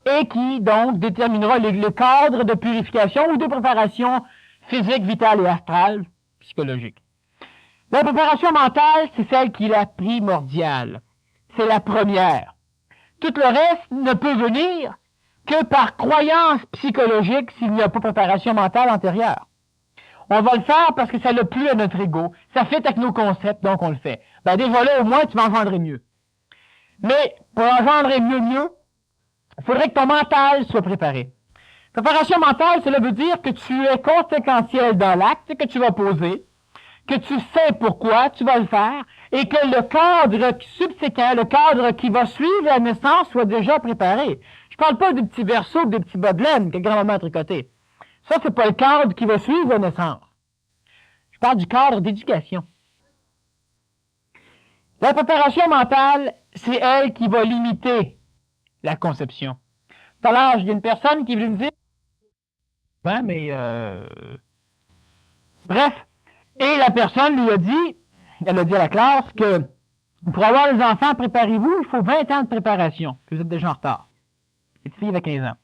et qui, donc, déterminera le cadre de purification ou de préparation physique, vitale et astrale, psychologique. La préparation mentale, c'est celle qui est la primordiale. C'est la première. Tout le reste ne peut venir que par croyance psychologique s'il n'y a pas préparation mentale antérieure. On va le faire parce que ça l'a plu à notre ego. Ça fait avec nos concepts, donc on le fait. Ben déjà là, au moins, tu vas engendrer mieux. Mais pour engendrer mieux, il faudrait que ton mental soit préparé. Préparation mentale, cela veut dire que tu es conséquentiel dans l'acte que tu vas poser, que tu sais pourquoi tu vas le faire, et que le cadre subséquent, le cadre qui va suivre la naissance soit déjà préparé. Je parle pas des petits versos, des petits bas de laine que grand-maman a tricoté. Ça, c'est pas le cadre qui va suivre la naissance. Je parle du cadre d'éducation. La préparation mentale, c'est elle qui va limiter la conception. Tout à l'heure, il y a une personne qui voulait me dire « Bref, et la personne lui a dit, elle a dit à la classe que pour avoir les enfants, préparez-vous, il faut 20 ans de préparation. Puis vous êtes déjà en retard. Cette fille avait 15 ans.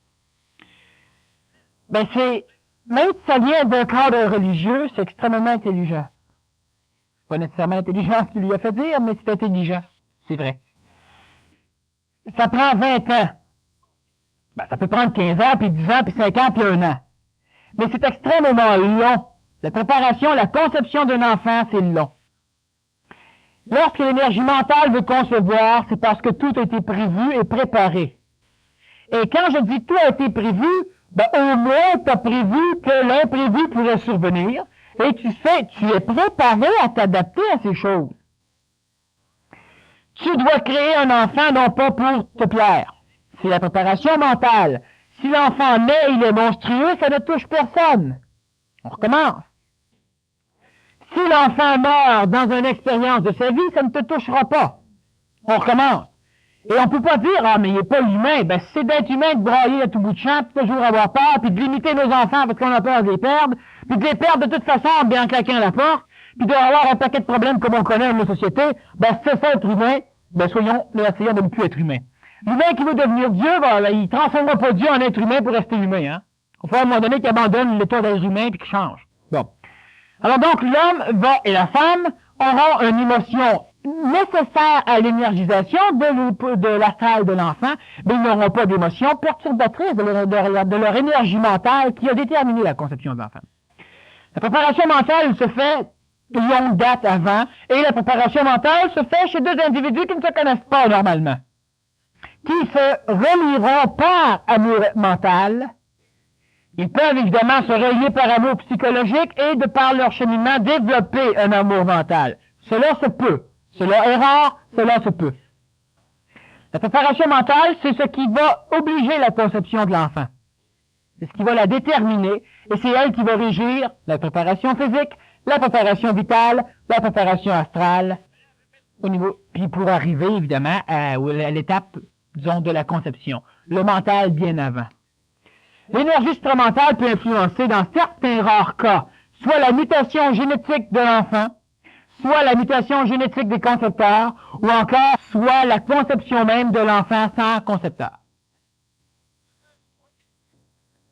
Ben même si ça vient d'un cadre religieux, c'est extrêmement intelligent. Pas nécessairement intelligent ce qu'il lui a fait dire, mais c'est intelligent. C'est vrai. Ça prend 20 ans. Ben, ça peut prendre 15 ans, puis 10 ans, puis 5 ans, puis 1 an. Mais c'est extrêmement long. La préparation, la conception d'un enfant, c'est long. Lorsque l'énergie mentale veut concevoir, c'est parce que tout a été prévu et préparé. Et quand je dis tout a été prévu, ben au moins tu as prévu que l'imprévu pourrait survenir et tu es préparé à t'adapter à ces choses. Tu dois créer un enfant non pas pour te plaire. C'est la préparation mentale. Si l'enfant naît, il est monstrueux, ça ne touche personne. On recommence. Si l'enfant meurt dans une expérience de sa vie, ça ne te touchera pas. On recommence. Et on ne peut pas dire, ah, mais il n'est pas humain. Ben, c'est d'être humain de brailler à tout bout de champ, puis toujours avoir peur, puis de limiter nos enfants parce qu'on a peur de les perdre, puis de les perdre de toute façon en bien claquant la porte, puis d'avoir un paquet de problèmes comme on connaît dans nos sociétés. Ben, c'est ça être humain. Ben, essayons de ne plus être humain. L'humain qui veut devenir Dieu, ben, il ne transformera pas Dieu en être humain pour rester humain, hein. Il faut à un moment donné qu'il abandonne l'état d'être humain puis qu'il change. Bon. Alors donc, l'homme et la femme auront une émotion nécessaire à l'énergisation de l'astral de l'enfant, mais ils n'auront pas d'émotion perturbatrice de leur énergie mentale qui a déterminé la conception de l'enfant. La préparation mentale se fait de longue date avant, et la préparation mentale se fait chez deux individus qui ne se connaissent pas normalement, qui se relieront par amour mental. Ils peuvent évidemment se relier par amour psychologique et de par leur cheminement développer un amour mental. Cela se peut. Cela est rare, cela se peut. La préparation mentale, c'est ce qui va obliger la conception de l'enfant. C'est ce qui va la déterminer et c'est elle qui va régir la préparation physique, la préparation vitale, la préparation astrale, puis pour arriver évidemment à l'étape, disons, de la conception. Le mental bien avant. L'énergie supramentale peut influencer dans certains rares cas, soit la mutation génétique de l'enfant, soit la mutation génétique des concepteurs, ou encore soit la conception même de l'enfant sans concepteur.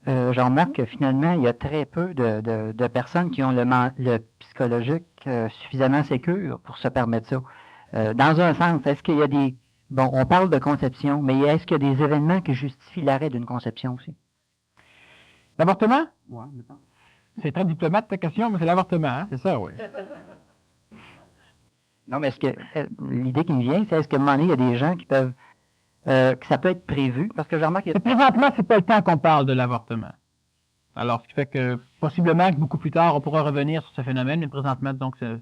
Je remarque que finalement, il y a très peu de personnes qui ont le psychologique suffisamment sécure pour se permettre ça. Dans un sens, est-ce qu'il y a des... Bon, on parle de conception, mais est-ce qu'il y a des événements qui justifient l'arrêt d'une conception aussi? L'avortement? Oui. C'est très diplomate ta question, mais c'est l'avortement, hein? C'est ça, oui. Non, mais est-ce que l'idée qui me vient, c'est est-ce qu'à un moment donné, il y a des gens qui peuvent que ça peut être prévu? Parce que je remarque qu'il y a... Présentement, c'est pas le temps qu'on parle de l'avortement. Alors, ce qui fait que possiblement que beaucoup plus tard, on pourra revenir sur ce phénomène, mais présentement, donc, c'est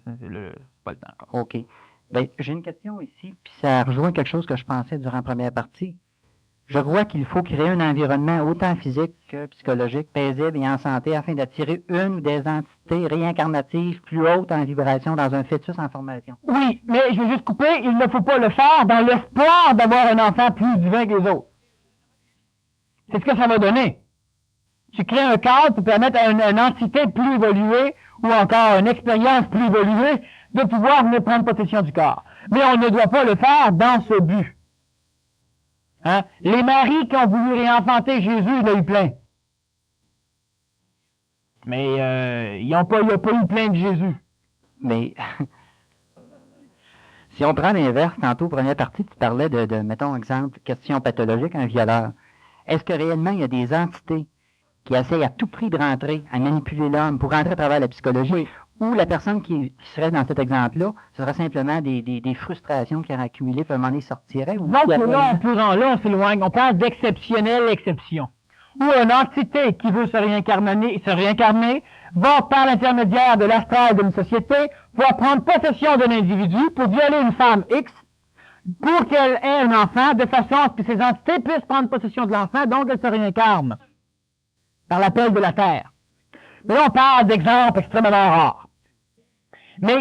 pas le temps encore. OK. Ben, j'ai une question ici, puis ça rejoint quelque chose que je pensais durant la première partie. Je crois qu'il faut créer un environnement autant physique que psychologique, paisible et en santé afin d'attirer une ou des entités réincarnatives plus hautes en vibration dans un fœtus en formation. Oui, mais je vais juste couper, il ne faut pas le faire dans l'espoir d'avoir un enfant plus divin que les autres. C'est ce que ça va donner. Tu crées un cadre pour permettre à une entité plus évoluée ou encore une expérience plus évoluée de pouvoir venir prendre possession du corps. Mais on ne doit pas le faire dans ce but. Hein? Les maris qui ont voulu réenfanter Jésus, il y en a eu plein. Mais il n'y a pas eu plein de Jésus. Mais si on prend l'inverse, tantôt, première partie, tu parlais de, mettons, exemple, question pathologique, un violeur. Est-ce que réellement il y a des entités qui essayent à tout prix de rentrer, à manipuler l'homme pour rentrer à travers la psychologie? Oui. Ou la personne qui serait dans cet exemple-là, ce serait simplement des frustrations qui auraient accumulé, puis à un moment donné, sortiraient? Ou Donc là, on s'éloigne, on parle d'exceptionnelle exception. Ou une entité qui veut se réincarner, va par l'intermédiaire de l'astral d'une société, va prendre possession d'un individu pour violer une femme X, pour qu'elle ait un enfant, de façon à ce que ces entités puissent prendre possession de l'enfant, donc elle se réincarne par l'appel de la Terre. Mais là, on parle d'exemples extrêmement rares. Mais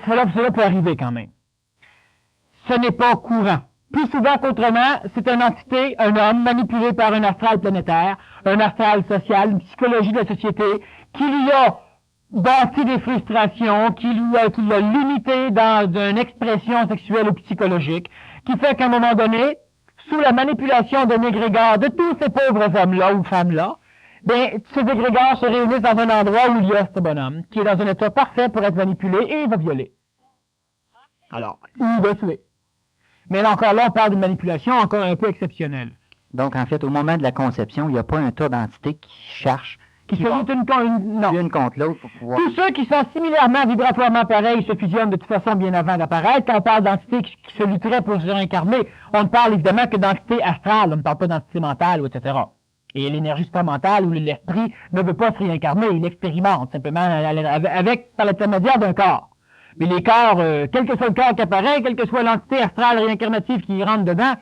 cela peut arriver quand même. Ce n'est pas courant. Plus souvent qu'autrement, c'est une entité, un homme manipulé par un astral planétaire, un astral social, une psychologie de la société, qui lui a bâti des frustrations, qui l'a limité dans une expression sexuelle ou psychologique, qui fait qu'à un moment donné, sous la manipulation d'un égrégore de tous ces pauvres hommes-là ou femmes-là, ben, ces égrégores se réunissent dans un endroit où il y a ce bonhomme, qui est dans un état parfait pour être manipulé, et il va violer. Alors, il va tuer. Mais là, encore là, on parle d'une manipulation encore un peu exceptionnelle. Donc, en fait, au moment de la conception, il n'y a pas un tas d'entités qui cherchent, qui se luttent l'une contre l'autre pour pouvoir... Tous ceux qui sont similairement, vibratoirement pareils, se fusionnent de toute façon bien avant d'apparaître. Quand on parle d'entités qui se lutteraient pour se réincarner, on ne parle évidemment que d'entités astrales, on ne parle pas d'entités mentales, etc. Et l'énergie supramentale ou l'esprit ne veut pas se réincarner, il expérimente simplement par l'intermédiaire d'un corps. Mais les corps, quel que soit le corps qui apparaît, quelle que soit l'entité astrale réincarnative qui rentre dedans,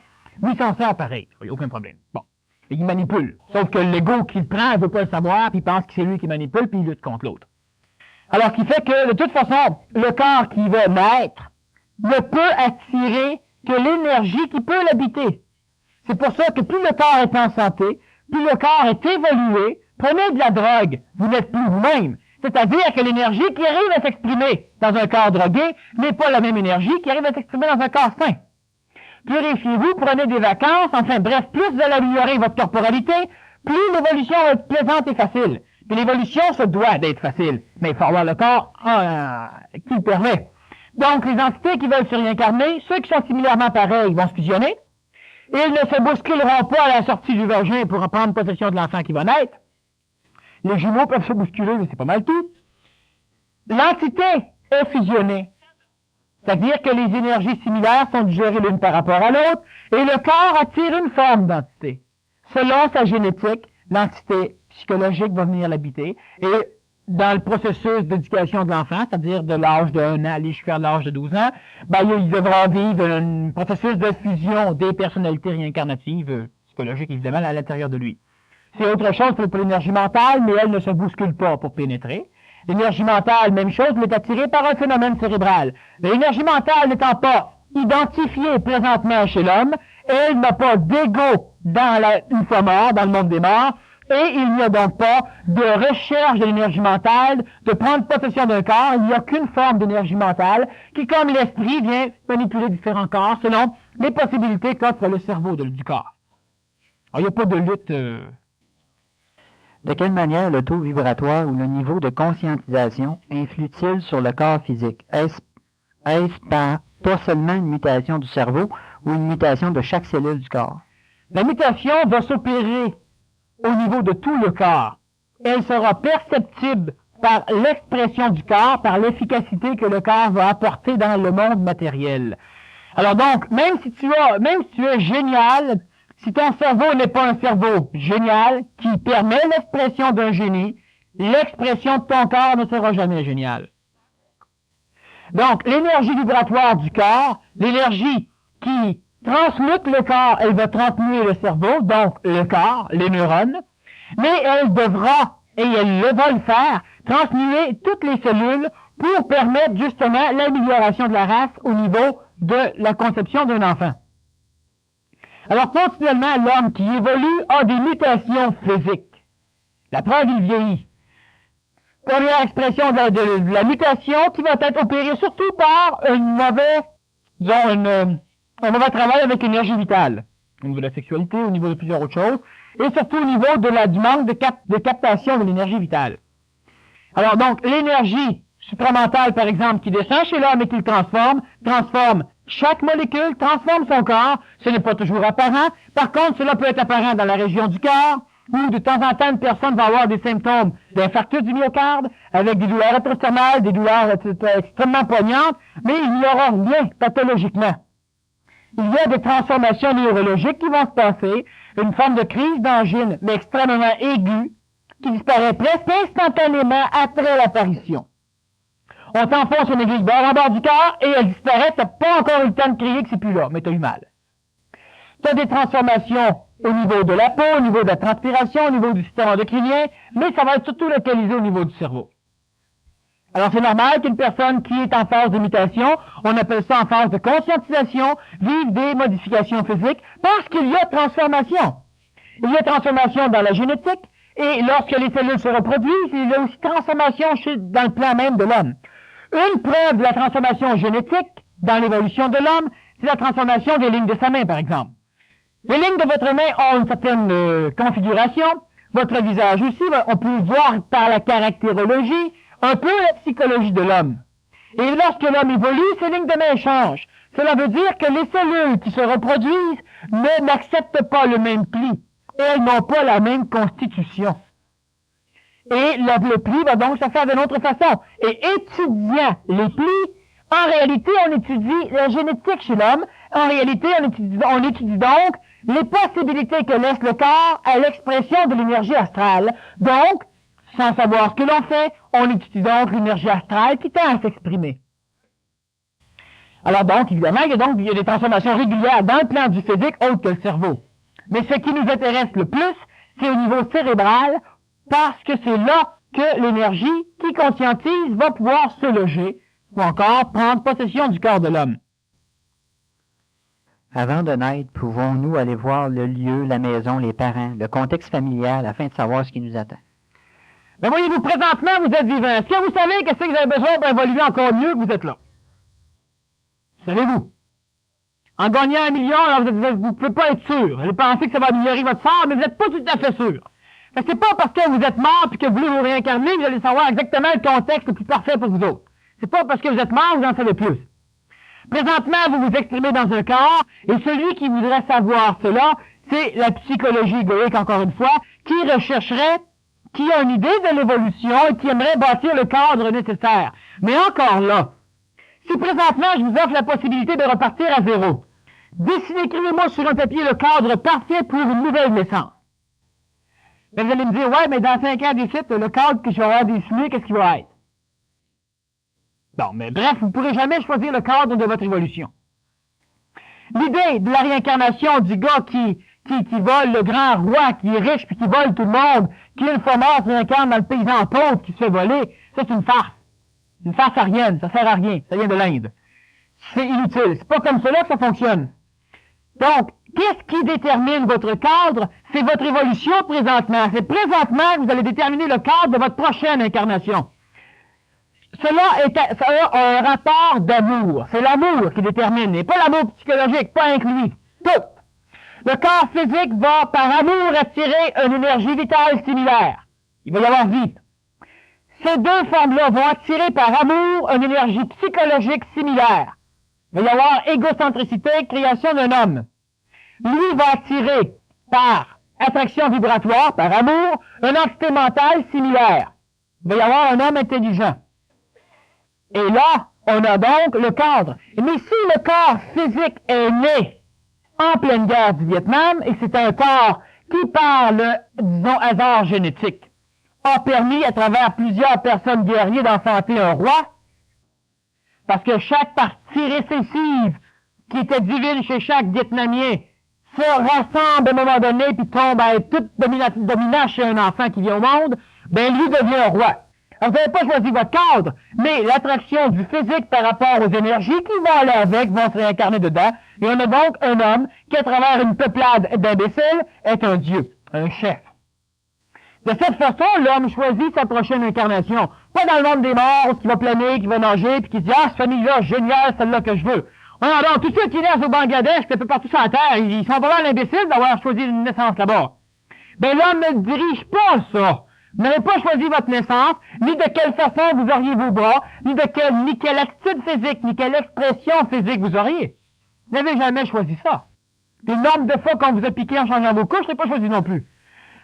lui s'en sert pareil. Il n'y a aucun problème. Bon. Et il manipule. Sauf que l'ego qu'il prend, il veut pas le savoir, puis il pense que c'est lui qui manipule, puis il lutte contre l'autre. Alors, ce qui fait que, de toute façon, le corps qui va naître ne peut attirer que l'énergie qui peut l'habiter. C'est pour ça que plus le corps est en santé, plus le corps est évolué, prenez de la drogue, vous n'êtes plus vous-même. C'est-à-dire que l'énergie qui arrive à s'exprimer dans un corps drogué n'est pas la même énergie qui arrive à s'exprimer dans un corps sain. Purifiez-vous, prenez des vacances, enfin bref, plus vous allez améliorer votre corporalité, plus l'évolution va être plaisante et facile. Puis l'évolution se doit d'être facile, mais il faut avoir le corps qui le permet. Donc les entités qui veulent se réincarner, ceux qui sont similairement pareils vont se fusionner, et ils ne se bousculeront pas à la sortie du vagin pour prendre possession de l'enfant qui va naître. Les jumeaux peuvent se bousculer, mais c'est pas mal tout. L'entité est fusionnée. C'est-à-dire que les énergies similaires sont digérées l'une par rapport à l'autre, et le corps attire une forme d'entité. Selon sa génétique, l'entité psychologique va venir l'habiter, et dans le processus d'éducation de l'enfant, c'est-à-dire de l'âge de 1 an aller jusqu'à l'âge de 12 ans, ben, il devra vivre un processus de fusion des personnalités réincarnatives, psychologiques évidemment, à l'intérieur de lui. C'est autre chose pour l'énergie mentale, mais elle ne se bouscule pas pour pénétrer. L'énergie mentale, même chose, elle est attirée par un phénomène cérébral. L'énergie mentale n'étant pas identifiée présentement chez l'homme, elle n'a pas d'ego une fois mort, dans le monde des morts, et il n'y a donc pas de recherche de l'énergie mentale, de prendre possession d'un corps, il n'y a qu'une forme d'énergie mentale qui, comme l'esprit, vient manipuler différents corps selon les possibilités qu'offre le cerveau du corps. Alors, il n'y a pas de lutte... De quelle manière le taux vibratoire ou le niveau de conscientisation influe-t-il sur le corps physique? Est-ce par pas seulement une mutation du cerveau ou une mutation de chaque cellule du corps? La mutation va s'opérer au niveau de tout le corps. Elle sera perceptible par l'expression du corps, par l'efficacité que le corps va apporter dans le monde matériel. Alors donc, même si tu es génial, si ton cerveau n'est pas un cerveau génial qui permet l'expression d'un génie, l'expression de ton corps ne sera jamais géniale. Donc, l'énergie vibratoire du corps, l'énergie qui transmute le corps, elle va transmuter le cerveau, donc le corps, les neurones, mais elle devra, et elle va le faire, transmuter toutes les cellules pour permettre justement l'amélioration de la race au niveau de la conception d'un enfant. Alors, continuellement, l'homme qui évolue a des mutations physiques. La preuve, il vieillit. Première expression de la mutation qui va être opérée surtout par un mauvais travail avec l'énergie vitale. au niveau de la sexualité, au niveau de plusieurs autres choses, et surtout au niveau du manque de captation de l'énergie vitale. Alors donc, l'énergie supramentale, par exemple, qui descend chez l'homme et qui le transforme chaque molécule, transforme son corps. Ce n'est pas toujours apparent. Par contre, cela peut être apparent dans la région du cœur, où de temps en temps, une personne va avoir des symptômes d'infarctus du myocarde, avec des douleurs rétrostomales, des douleurs extrêmement poignantes, mais il n'y aura rien pathologiquement. Il y a des transformations neurologiques qui vont se passer, une forme de crise d'angine, mais extrêmement aiguë, qui disparaît presque instantanément après l'apparition. On t'enfonce une aiguille en bord du cœur et elle disparaît, t'as pas encore eu le temps de crier que c'est plus là, mais t'as eu mal. T'as des transformations au niveau de la peau, au niveau de la transpiration, au niveau du système endocrinien, mais ça va être surtout localisé au niveau du cerveau. Alors c'est normal qu'une personne qui est en phase de mutation, on appelle ça en phase de conscientisation, vive des modifications physiques, parce qu'il y a transformation. Il y a transformation dans la génétique, et lorsque les cellules se reproduisent, il y a aussi transformation dans le plan même de l'homme. Une preuve de la transformation génétique dans l'évolution de l'homme, c'est la transformation des lignes de sa main, par exemple. Les lignes de votre main ont une certaine configuration, votre visage aussi, on peut voir par la caractérologie, un peu la psychologie de l'homme. Et lorsque l'homme évolue, ces lignes de main changent. Cela veut dire que les cellules qui se reproduisent n'acceptent pas le même pli. Elles n'ont pas la même constitution. Et le pli va donc se faire d'une autre façon. Et étudiant les plis, en réalité, on étudie la génétique chez l'homme. En réalité, on étudie donc les possibilités que laisse le corps à l'expression de l'énergie astrale. Donc, sans savoir ce que l'on fait, on étudie donc l'énergie astrale qui tend à s'exprimer. Alors donc, évidemment, il y a des transformations régulières dans le plan du physique autre que le cerveau. Mais ce qui nous intéresse le plus, c'est au niveau cérébral, parce que c'est là que l'énergie qui conscientise va pouvoir se loger, ou encore prendre possession du corps de l'homme. Avant de naître, pouvons-nous aller voir le lieu, la maison, les parents, le contexte familial, afin de savoir ce qui nous attend? Mais voyez-vous, présentement, vous êtes vivant. Est-ce que vous savez qu'est-ce que vous avez besoin pour évoluer encore mieux que vous êtes là? Savez-vous? En gagnant 1 million, alors vous ne pouvez pas être sûr. Vous pensez que ça va améliorer votre sort, mais vous n'êtes pas tout à fait sûr. C'est pas parce que vous êtes mort et que vous voulez vous réincarner que vous allez savoir exactement le contexte le plus parfait pour vous autres. C'est pas parce que vous êtes mort que vous en savez plus. Présentement, vous vous exprimez dans un corps, et celui qui voudrait savoir cela, c'est la psychologie égoïque, encore une fois, qui rechercherait, qui a une idée de l'évolution et qui aimerait bâtir le cadre nécessaire. Mais encore là, si présentement je vous offre la possibilité de repartir à zéro, écrivez-moi sur un papier le cadre parfait pour une nouvelle naissance. Mais vous allez me dire, ouais, mais dans 5 ans d'ici, le cadre que je vais avoir dessiné, qu'est-ce qu'il va être? Bon, mais bref, vous ne pourrez jamais choisir le cadre de votre évolution. L'idée de la réincarnation du gars qui vole le grand roi, qui est riche puis qui vole tout le monde, qui une fois mort se réincarne dans le paysan pauvre qui se fait voler, ça c'est une farce. Une farce arienne, ça sert à rien, ça vient de l'Inde. C'est inutile, c'est pas comme cela que ça fonctionne. Donc, qu'est-ce qui détermine votre cadre? C'est votre évolution présentement. C'est présentement que vous allez déterminer le cadre de votre prochaine incarnation. Cela a un rapport d'amour. C'est l'amour qui détermine, et pas l'amour psychologique, pas inclus. Tout. Le corps physique va, par amour, attirer une énergie vitale similaire. Il va y avoir vie. Ces deux formes-là vont attirer par amour une énergie psychologique similaire. Il va y avoir égocentricité, création d'un homme. Lui va attirer par attraction vibratoire, par amour, une entité mentale similaire. Il va y avoir un homme intelligent. Et là, on a donc le cadre. Mais si le corps physique est né en pleine guerre du Vietnam, et c'est un corps qui, par le, disons, hasard génétique, a permis à travers plusieurs personnes guerriers d'enfanter un roi, parce que chaque partie récessive qui était divine chez chaque Vietnamien se rassemble à un moment donné puis tombe à être toute dominant chez un enfant qui vient au monde, ben lui devient un roi. Alors, vous n'avez pas choisi votre cadre, mais l'attraction du physique par rapport aux énergies qui vont aller avec vont se réincarner dedans. Et on a donc un homme qui, à travers une peuplade d'imbéciles, est un dieu, un chef. De cette façon, l'homme choisit sa prochaine incarnation. Pas dans le monde des morts, qui va planer, qui va nager, puis qui dit « Ah, cette famille-là, génial, celle-là que je veux ». Alors, tous ceux qui naissent au Bangladesh, un peu partout sur la Terre, ils sont pas mal imbéciles d'avoir choisi une naissance là-bas. Ben, l'homme ne dirige pas ça. Vous n'avez pas choisi votre naissance, ni de quelle façon vous auriez vos bras, ni quelle attitude physique, ni quelle expression physique vous auriez. Vous n'avez jamais choisi ça. Le nombre de fois qu'on vous a piqué en changeant vos couches, c'est pas choisi non plus.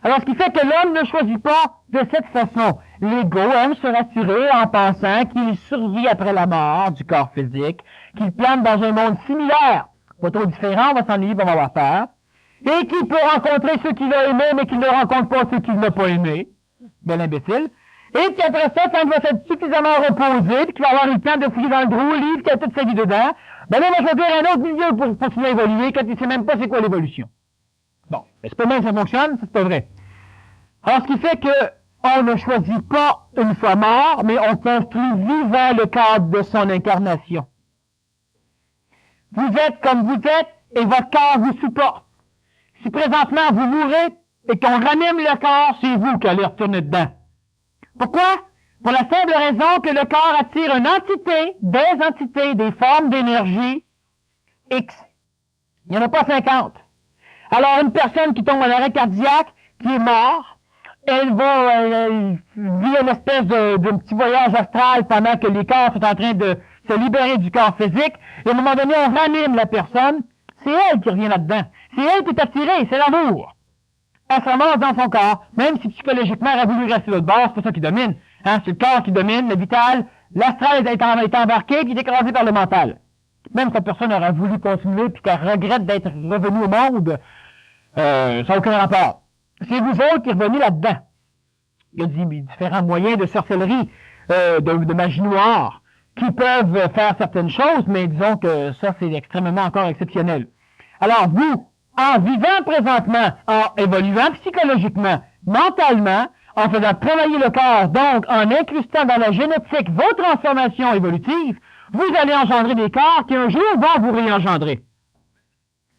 Alors, ce qui fait que l'homme ne choisit pas de cette façon. L'ego aime se rassurer en pensant qu'il survit après la mort du corps physique, qu'il plane dans un monde similaire, pas trop différent, on va s'ennuyer, on va avoir peur, et qu'il peut rencontrer ceux qu'il a aimés, mais qu'il ne rencontre pas ceux qu'il n'a pas aimés. Bel imbécile. Et qu'après ça, quand il va s'être suffisamment reposé, puis qu'il va avoir eu le temps de fouiller dans le gros livre qui a toute sa vie dedans, ben là, il va choisir un autre milieu pour continuer à évoluer quand il sait même pas c'est quoi l'évolution. Bon, c'est pas mal que ça fonctionne, c'est pas vrai. Alors, ce qui fait que on ne choisit pas une fois mort, mais on construit vivant le cadre de son incarnation. Vous êtes comme vous êtes, et votre corps vous supporte. Si présentement vous mourrez, et qu'on ranime le corps, c'est vous qui allez retourner dedans. Pourquoi? Pour la simple raison que le corps attire une entité, des entités, des formes d'énergie X. Il n'y en a pas 50. Alors, une personne qui tombe en arrêt cardiaque, qui est morte, elle va vivre une espèce de petit voyage astral pendant que les corps sont en train de se libérer du corps physique, et à un moment donné, on ranime la personne. C'est elle qui revient là-dedans. C'est elle qui est attirée, c'est l'amour. Elle se ramasse dans son corps, même si psychologiquement elle a voulu rester l'autre bord, c'est pas ça qui domine. Hein? C'est le corps qui domine, le vital, l'astral est embarqué, puis il est écrasé par le mental. Même si la personne aurait voulu continuer, puis qu'elle regrette d'être revenue au monde, ça n'a aucun rapport. C'est vous autres qui revenez là-dedans. Il y a différents moyens de sorcellerie, de magie noire, qui peuvent faire certaines choses, mais disons que ça, c'est extrêmement encore exceptionnel. Alors, vous, en vivant présentement, en évoluant psychologiquement, mentalement, en faisant travailler le corps, donc en incrustant dans la génétique vos transformations évolutives, vous allez engendrer des corps qui un jour vont vous réengendrer.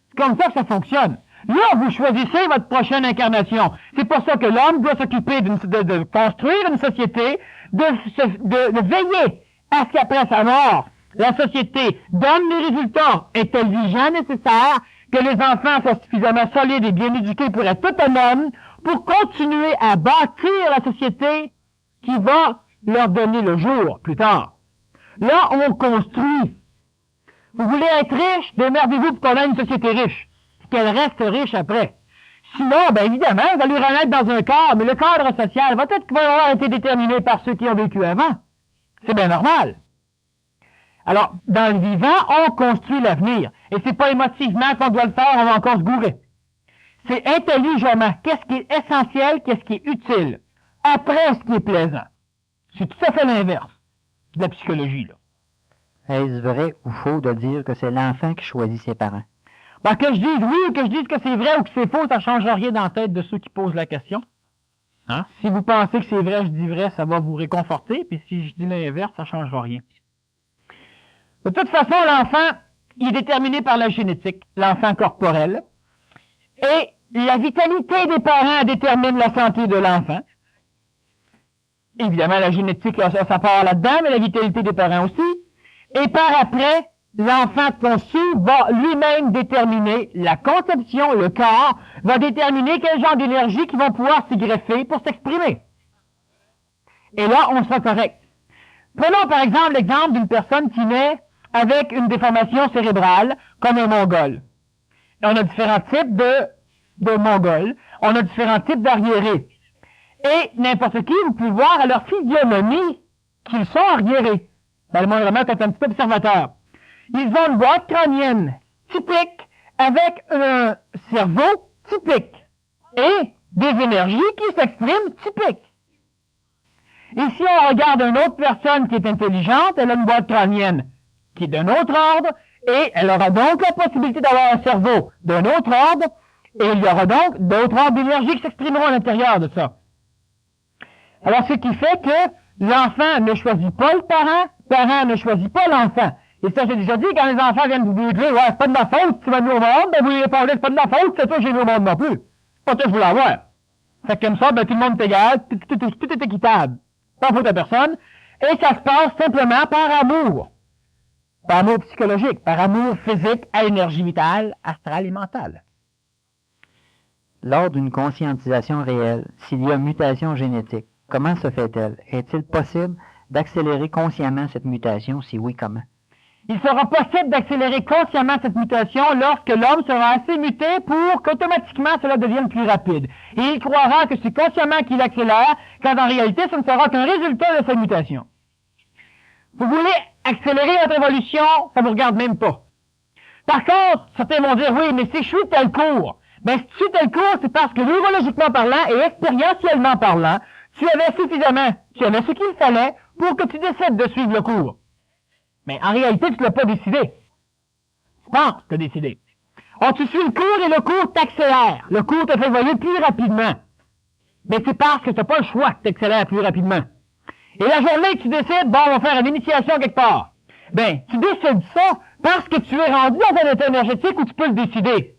C'est comme ça que ça fonctionne. Là, vous choisissez votre prochaine incarnation. C'est pour ça que l'homme doit s'occuper de construire une société, de veiller à ce qu'après sa mort, la société donne les résultats intelligents nécessaires, que les enfants soient suffisamment solides et bien éduqués pour être autonomes, pour continuer à bâtir la société qui va leur donner le jour plus tard. Là, on construit. Vous voulez être riche? Démerdez-vous pour qu'on ait une société riche. Qu'elle reste riche après. Sinon, ben évidemment, vous allez remettre dans un cadre, mais le cadre social va peut-être avoir été déterminé par ceux qui ont vécu avant. C'est bien normal. Alors, dans le vivant, on construit l'avenir. Et c'est pas émotivement qu'on doit le faire, on va encore se gourer. C'est intelligemment. Qu'est-ce qui est essentiel, qu'est-ce qui est utile. Après, ce qui est plaisant. C'est tout à fait l'inverse de la psychologie, là. Est-ce vrai ou faux de dire que c'est l'enfant qui choisit ses parents? Ben, que je dise oui ou que je dise que c'est vrai ou que c'est faux, ça ne change rien dans la tête de ceux qui posent la question. Hein? Si vous pensez que c'est vrai, je dis vrai, ça va vous réconforter, puis si je dis l'inverse, ça ne change rien. De toute façon, l'enfant, il est déterminé par la génétique, l'enfant corporel, et la vitalité des parents détermine la santé de l'enfant. Évidemment, la génétique, ça part là-dedans, mais la vitalité des parents aussi. Et par après, l'enfant conçu va lui-même déterminer la conception, le corps, va déterminer quel genre d'énergie qui va pouvoir s'y greffer pour s'exprimer. Et là, on sera correct. Prenons par exemple l'exemple d'une personne qui naît avec une déformation cérébrale, comme un mongol. Et on a différents types de mongols. On a différents types d'arriérés. Et n'importe qui, vous pouvez voir à leur physionomie qu'ils sont arriérés. Ben, le monde vraiment est un petit peu observateur. Ils ont une boîte crânienne typique avec un cerveau typique et des énergies qui s'expriment typiques. Et si on regarde une autre personne qui est intelligente, elle a une boîte crânienne qui est d'un autre ordre et elle aura donc la possibilité d'avoir un cerveau d'un autre ordre et il y aura donc d'autres ordres d'énergie qui s'exprimeront à l'intérieur de ça. Alors, ce qui fait que l'enfant ne choisit pas le parent ne choisit pas l'enfant. Et ça, j'ai déjà dit, quand les enfants viennent vous dire, ouais, c'est pas de ma faute, tu vas venir au monde, ben vous lui répondez, c'est pas de ma faute, c'est toi que j'ai venu au monde non plus. Pas toi que je voulais avoir. Fait que comme ça, ben tout le monde est égal, tout est équitable. Pas faute à personne. Et ça se passe simplement par amour. Par amour psychologique, par amour physique à énergie vitale, astrale et mentale. Lors d'une conscientisation réelle, s'il y a mutation génétique, comment se fait-elle? Est-il possible d'accélérer consciemment cette mutation? Si oui, comment? Il sera possible d'accélérer consciemment cette mutation lorsque l'homme sera assez muté pour qu'automatiquement cela devienne plus rapide. Et il croira que c'est consciemment qu'il accélère, quand en réalité ce ne sera qu'un résultat de sa mutation. Vous voulez accélérer votre évolution, ça ne vous regarde même pas. Par contre, certains vont dire, oui, mais si je suis tel cours, ben si tu suis tel cours, c'est parce que neurologiquement parlant et expérientiellement parlant, tu avais ce qu'il fallait pour que tu décides de suivre le cours. Mais en réalité, tu ne l'as pas décidé. Tu penses que tu as décidé. Alors, tu suis le cours et le cours t'accélère. Le cours te fait évoluer plus rapidement. Mais c'est parce que tu n'as pas le choix que tu accélères plus rapidement. Et la journée que tu décides, bon, on va faire une initiation quelque part. Ben, tu décides ça parce que tu es rendu dans un état énergétique où tu peux le décider.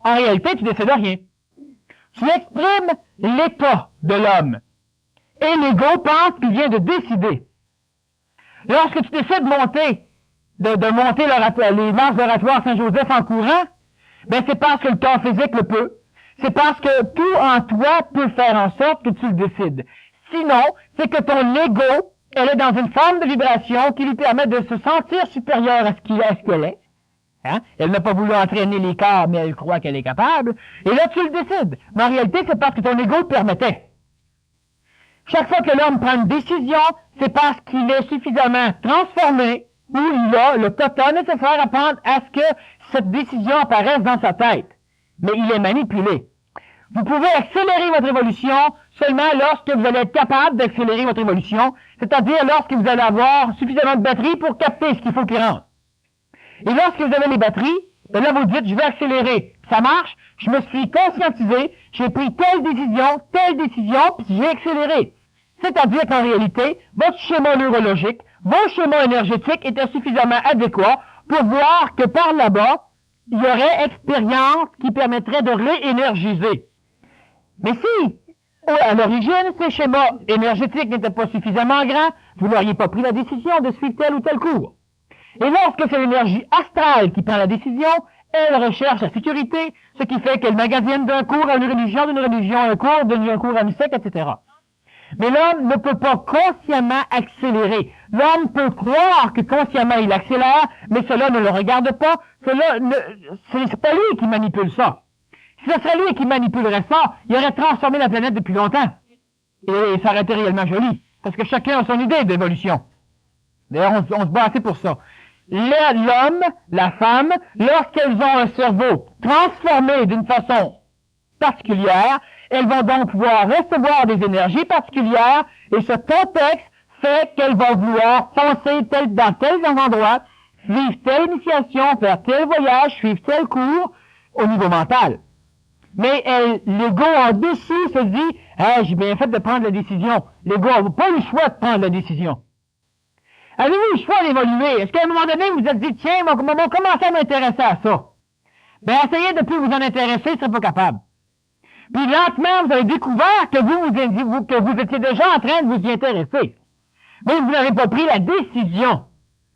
En réalité, tu décides rien. Tu exprimes l'état de l'homme. Et l'ego pense qu'il vient de décider. Lorsque tu décides de monter les marches oratoires Saint-Joseph en courant, ben c'est parce que le corps physique le peut. C'est parce que tout en toi peut faire en sorte que tu le décides. Sinon, c'est que ton ego, elle est dans une forme de vibration qui lui permet de se sentir supérieure à ce qu'elle est. Hein? Elle n'a pas voulu entraîner les corps, mais elle croit qu'elle est capable. Et là, tu le décides. Mais en réalité, c'est parce que ton ego le permettait. Chaque fois que l'homme prend une décision, c'est parce qu'il est suffisamment transformé ou il a le quota nécessaire à ce que cette décision apparaisse dans sa tête. Mais il est manipulé. Vous pouvez accélérer votre évolution seulement lorsque vous allez être capable d'accélérer votre évolution, c'est-à-dire lorsque vous allez avoir suffisamment de batterie pour capter ce qu'il faut qu'il rentre. Et lorsque vous avez les batteries, ben là vous dites, je vais accélérer. Ça marche, je me suis conscientisé, j'ai pris telle décision, puis j'ai accéléré. C'est-à-dire qu'en réalité, votre schéma neurologique, votre schéma énergétique était suffisamment adéquat pour voir que par là-bas, il y aurait expérience qui permettrait de réénergiser. Mais si, à l'origine, ces schémas énergétiques n'étaient pas suffisamment grands, vous n'auriez pas pris la décision de suivre tel ou tel cours. Et lorsque c'est l'énergie astrale qui prend la décision, elle recherche la sécurité, ce qui fait qu'elle magasine d'un cours à une religion, d'une religion à un cours, d'un cours à une secte, etc. Mais l'homme ne peut pas consciemment accélérer. L'homme peut croire que consciemment il accélère, mais cela ne le regarde pas. C'est pas lui qui manipule ça. Si ce serait lui qui manipulerait ça, il aurait transformé la planète depuis longtemps. Et ça aurait été réellement joli. Parce que chacun a son idée d'évolution. D'ailleurs, on se bat assez pour ça. L'homme, la femme, lorsqu'elles ont un cerveau transformé d'une façon particulière, elles vont donc pouvoir recevoir des énergies particulières et ce contexte fait qu'elles vont vouloir foncer dans tel endroit, vivre telle initiation, faire tel voyage, suivre tel cours au niveau mental. Mais l'ego en dessous se dit « j'ai bien fait de prendre la décision ». L'ego n'a pas le choix de prendre la décision. Avez-vous le choix d'évoluer? Est-ce qu'à un moment donné, vous vous êtes dit « Tiens, on va commencer à m'intéresser à ça ». Ben, essayez de plus vous en intéresser, vous ne serez pas capable. Puis lentement, vous avez découvert que vous étiez déjà en train de vous y intéresser. Mais vous n'avez pas pris la décision.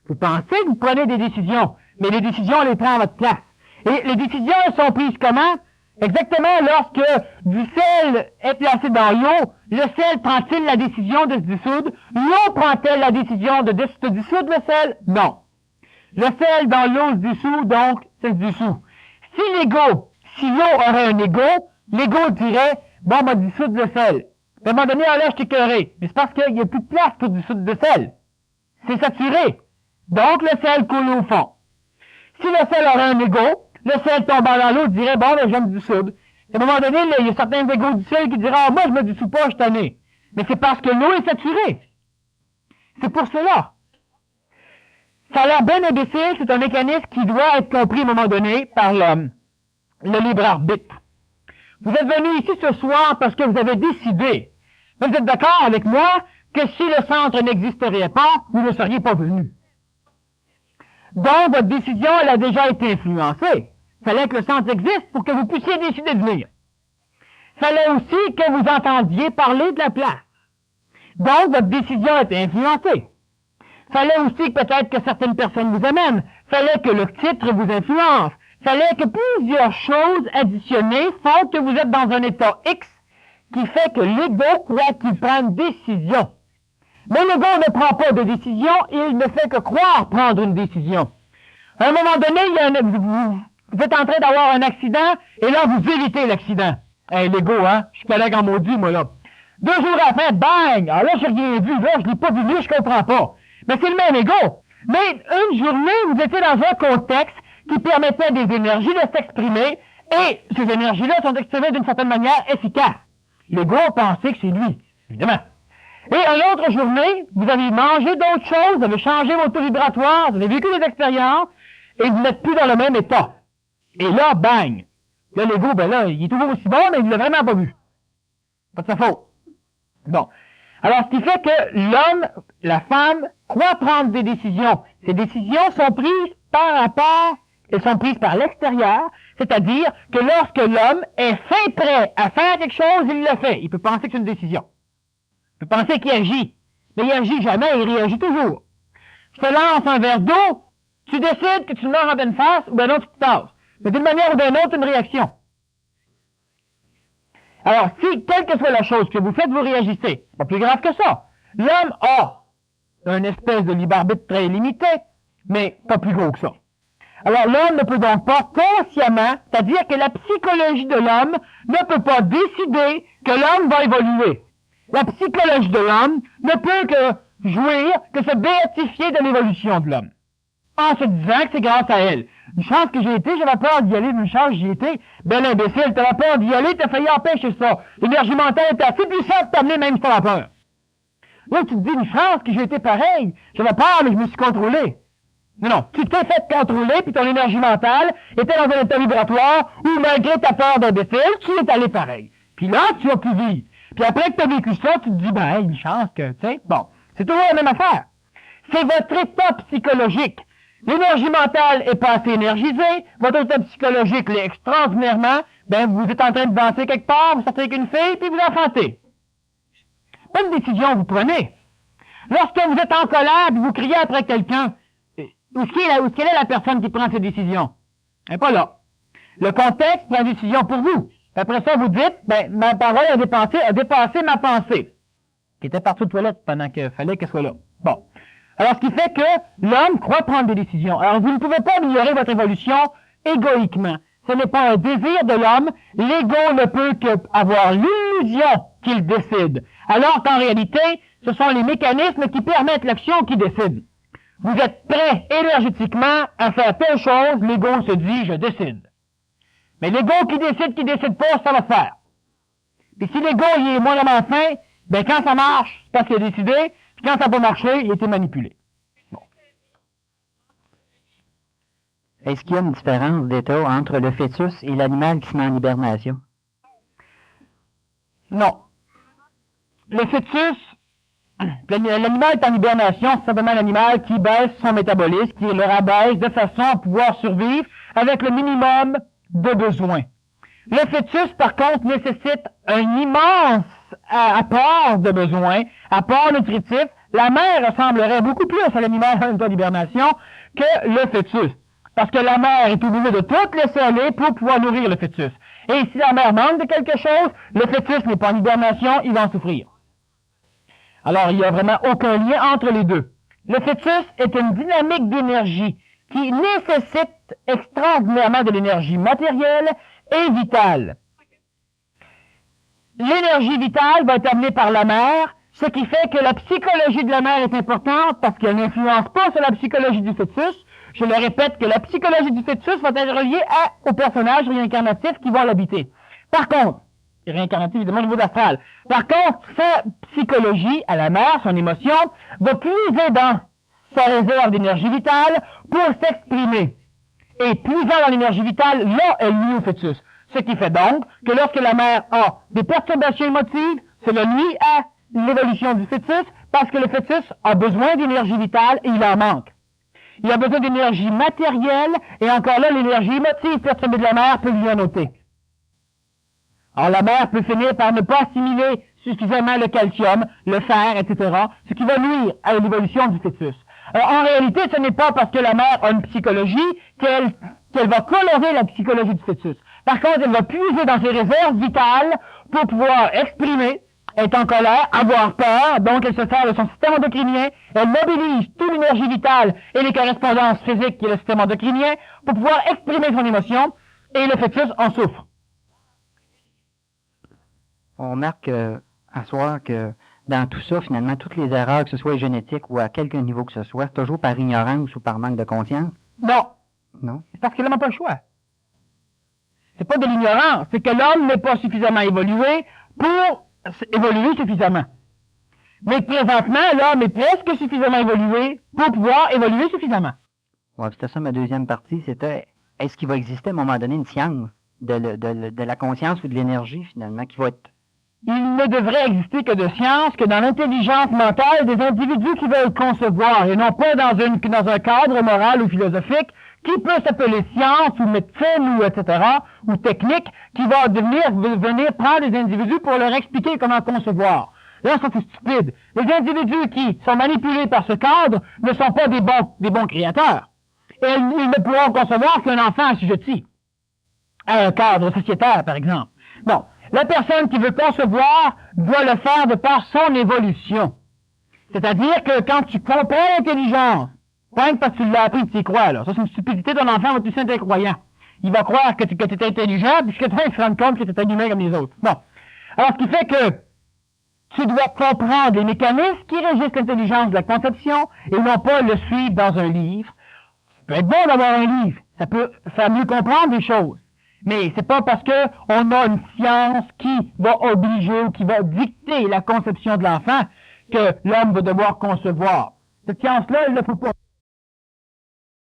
Vous pensez que vous prenez des décisions, mais les décisions, on les prend à votre place. Et les décisions sont prises comment? Exactement lorsque du sel est placé dans l'eau, le sel prend-il la décision de se dissoudre? L'eau prend-elle la décision de se dissoudre le sel? Non. Le sel dans l'eau se dissout, donc ça se dissout. Si l'eau aurait un ego, l'ego dirait, bon, on va dissoudre le sel. À un moment donné, là, je t'ai écœuré. Mais c'est parce qu'il n'y a plus de place pour dissoudre le sel. C'est saturé. Donc, le sel coule au fond. Si le sel aurait un ego, le sel tombant dans l'eau dirait, bon, ben, je vais me dissoudre. À un moment donné, il y a certains égos du sel qui diraient, ah, moi, je me dissous pas, je suis tanné. Mais c'est parce que l'eau est saturée. C'est pour cela. Ça a l'air bien imbécile, c'est un mécanisme qui doit être compris à un moment donné par l'homme. Le libre arbitre. Vous êtes venu ici ce soir parce que vous avez décidé. Vous êtes d'accord avec moi que si le centre n'existerait pas, vous ne seriez pas venu. Donc, votre décision, elle a déjà été influencée. Il fallait que le centre existe pour que vous puissiez décider de venir. Il fallait aussi que vous entendiez parler de la place. Donc, votre décision a été influencée. Il Fallait aussi peut-être que certaines personnes vous amènent. Fallait que le titre vous influence. Fallait que plusieurs choses additionnées font que vous êtes dans un état X qui fait que l'ego croit qu'il prend une décision. Mais l'ego ne prend pas de décision, il ne fait que croire prendre une décision. À un moment donné, vous êtes en train d'avoir un accident, et là, vous évitez l'accident. Hey, l'ego, hein? Je suis collègue en maudit, moi, là. 2 jours après, bang! Alors là, j'ai rien vu, là, je l'ai pas vu, je comprends pas. Mais c'est le même ego. Mais une journée, vous étiez dans un contexte qui permettait à des énergies de s'exprimer, et ces énergies-là sont exprimées d'une certaine manière efficace. L'ego pensait que c'est lui, évidemment. Et une autre journée, vous avez mangé d'autres choses, vous avez changé votre taux vibratoire, vous avez vécu des expériences, et vous n'êtes plus dans le même état. Et là, bang! Là, l'ego, ben là, il est toujours aussi bon, mais il l'a vraiment pas vu. Pas de sa faute. Bon. Alors, ce qui fait que l'homme, la femme, croit prendre des décisions. Ces décisions sont prises par rapport, elles sont prises par l'extérieur, c'est-à-dire que lorsque l'homme est fin prêt à faire quelque chose, il le fait. Il peut penser que c'est une décision. Il peut penser qu'il agit. Mais il agit jamais, il réagit toujours. Je te lance un verre d'eau, tu décides que tu meurs en pleine face, ou ben non, tu te tasses. Mais d'une manière ou d'une autre, une réaction. Alors, si, quelle que soit la chose que vous faites, vous réagissez. Pas plus grave que ça. L'homme a une espèce de libre arbitre très limité, mais pas plus gros que ça. Alors, l'homme ne peut donc pas consciemment, c'est-à-dire que la psychologie de l'homme ne peut pas décider que l'homme va évoluer. La psychologie de l'homme ne peut que jouir, que se béatifier de l'évolution de l'homme. En se disant que c'est grâce à elle. Une chance que j'ai été, j'avais peur d'y aller, une chance j'y étais. Ben imbécile, t'avais peur d'y aller, t'as failli empêcher ça. L'énergie mentale était assez puissante pour t'amener même si t'avais peur. Là, tu te dis, une chance que j'ai été pareil. J'avais peur, mais je me suis contrôlé. Non, tu t'es fait contrôler, puis ton énergie mentale était dans un état vibratoire où, malgré ta peur d'imbécile, tu es allé pareil. Puis là, tu as pu vivre. Puis après que tu as vécu ça, tu te dis, ben, une chance que, tu sais, bon, c'est toujours la même affaire. C'est votre état psychologique. L'énergie mentale est pas assez énergisée, votre état psychologique l'est extraordinairement, ben, vous êtes en train de danser quelque part, vous sortez avec une fille, puis vous enfantez. Pas une décision vous prenez. Lorsque vous êtes en colère, puis vous criez après quelqu'un, où est-ce la personne qui prend ces décisions? Elle n'est pas là. Le contexte prend une décision pour vous. Après ça, vous dites, ben, ma parole a dépassé ma pensée. Qui était partout aux toilettes pendant qu'il fallait qu'elle soit là. Bon. Alors, ce qui fait que l'homme croit prendre des décisions. Alors, vous ne pouvez pas améliorer votre évolution égoïquement. Ce n'est pas un désir de l'homme. L'ego ne peut qu'avoir l'illusion qu'il décide. Alors qu'en réalité, ce sont les mécanismes qui permettent l'action qui décident. Vous êtes prêt énergétiquement à faire telle chose, l'ego se dit, je décide. Mais l'ego qui décide pas, ça va se faire. Puis si l'ego, il est moyennement fin, ben quand ça marche, c'est parce qu'il a décidé, puis quand ça n'a pas marché, il a été manipulé. Bon. Est-ce qu'il y a une différence d'état entre le fœtus et l'animal qui se met en hibernation? Non. Le fœtus, l'animal est en hibernation, c'est simplement l'animal qui baisse son métabolisme, qui le rabaisse de façon à pouvoir survivre avec le minimum de besoins. Le fœtus, par contre, nécessite un immense apport de besoins, apport nutritif. La mère ressemblerait beaucoup plus à l'animal en état d'hibernation que le fœtus. Parce que la mère est obligée de tout laisser aller pour pouvoir nourrir le fœtus. Et si la mère manque de quelque chose, le fœtus n'est pas en hibernation, il va en souffrir. Alors, il n'y a vraiment aucun lien entre les deux. Le fœtus est une dynamique d'énergie qui nécessite extraordinairement de l'énergie matérielle et vitale. L'énergie vitale va être amenée par la mère, ce qui fait que la psychologie de la mère est importante parce qu'elle n'influence pas sur la psychologie du fœtus. Je le répète que la psychologie du fœtus va être reliée au personnage réincarnatif qui va l'habiter. Par contre, réincarnatif évidemment au niveau d'astral. Par contre, sa psychologie à la mère, son émotion, va puiser dans sa réserve d'énergie vitale pour s'exprimer. Et puisant dans l'énergie vitale, là, elle nuit au fœtus. Ce qui fait donc que lorsque la mère a des perturbations émotives, cela nuit à l'évolution du fœtus parce que le fœtus a besoin d'énergie vitale et il en manque. Il a besoin d'énergie matérielle et encore là, l'énergie émotive perturbée de la mère peut lui en ôter. Alors la mère peut finir par ne pas assimiler suffisamment le calcium, le fer, etc., ce qui va nuire à l'évolution du fœtus. En réalité, ce n'est pas parce que la mère a une psychologie qu'elle va colorer la psychologie du fœtus. Par contre, elle va puiser dans ses réserves vitales pour pouvoir exprimer, être en colère, avoir peur, donc elle se sert de son système endocrinien, elle mobilise toute l'énergie vitale et les correspondances physiques qui est le système endocrinien pour pouvoir exprimer son émotion, et le fœtus en souffre. On remarque à soir que dans tout ça, finalement, toutes les erreurs, que ce soit génétique ou à quelque niveau que ce soit, c'est toujours par ignorance ou par manque de conscience. Non. Non? C'est parce que l'homme n'a pas le choix. C'est pas de l'ignorance, c'est que l'homme n'est pas suffisamment évolué pour évoluer suffisamment. Mais présentement, l'homme est presque suffisamment évolué pour pouvoir évoluer suffisamment. Ouais, c'était ça ma deuxième partie, c'était est-ce qu'il va exister à un moment donné une science de la conscience ou de l'énergie, finalement, qui va être... Il ne devrait exister que de science que dans l'intelligence mentale des individus qui veulent concevoir, et non pas dans un cadre moral ou philosophique qui peut s'appeler science ou médecine ou etc., ou technique, qui va venir prendre des individus pour leur expliquer comment concevoir. Là, ça c'est stupide. Les individus qui sont manipulés par ce cadre ne sont pas des bons créateurs. Et ils ne pourront concevoir qu'un enfant assujetti à un cadre sociétaire, par exemple. Bon. La personne qui veut concevoir doit le faire de par son évolution. C'est-à-dire que quand tu comprends l'intelligence, pas parce que tu l'as appris, tu y crois, là. Ça, c'est une stupidité d'un enfant, va tout être incroyant. Il va croire que tu es intelligent, puis que tu se rends compte que tu es un humain comme les autres. Bon. Alors, ce qui fait que tu dois comprendre les mécanismes qui régissent l'intelligence de la conception, et non pas le suivre dans un livre. Ça peut être bon d'avoir un livre. Ça peut faire mieux comprendre des choses. Mais c'est pas parce que on a une science qui va obliger ou qui va dicter la conception de l'enfant que l'homme va devoir concevoir. Cette science-là, il ne faut pas.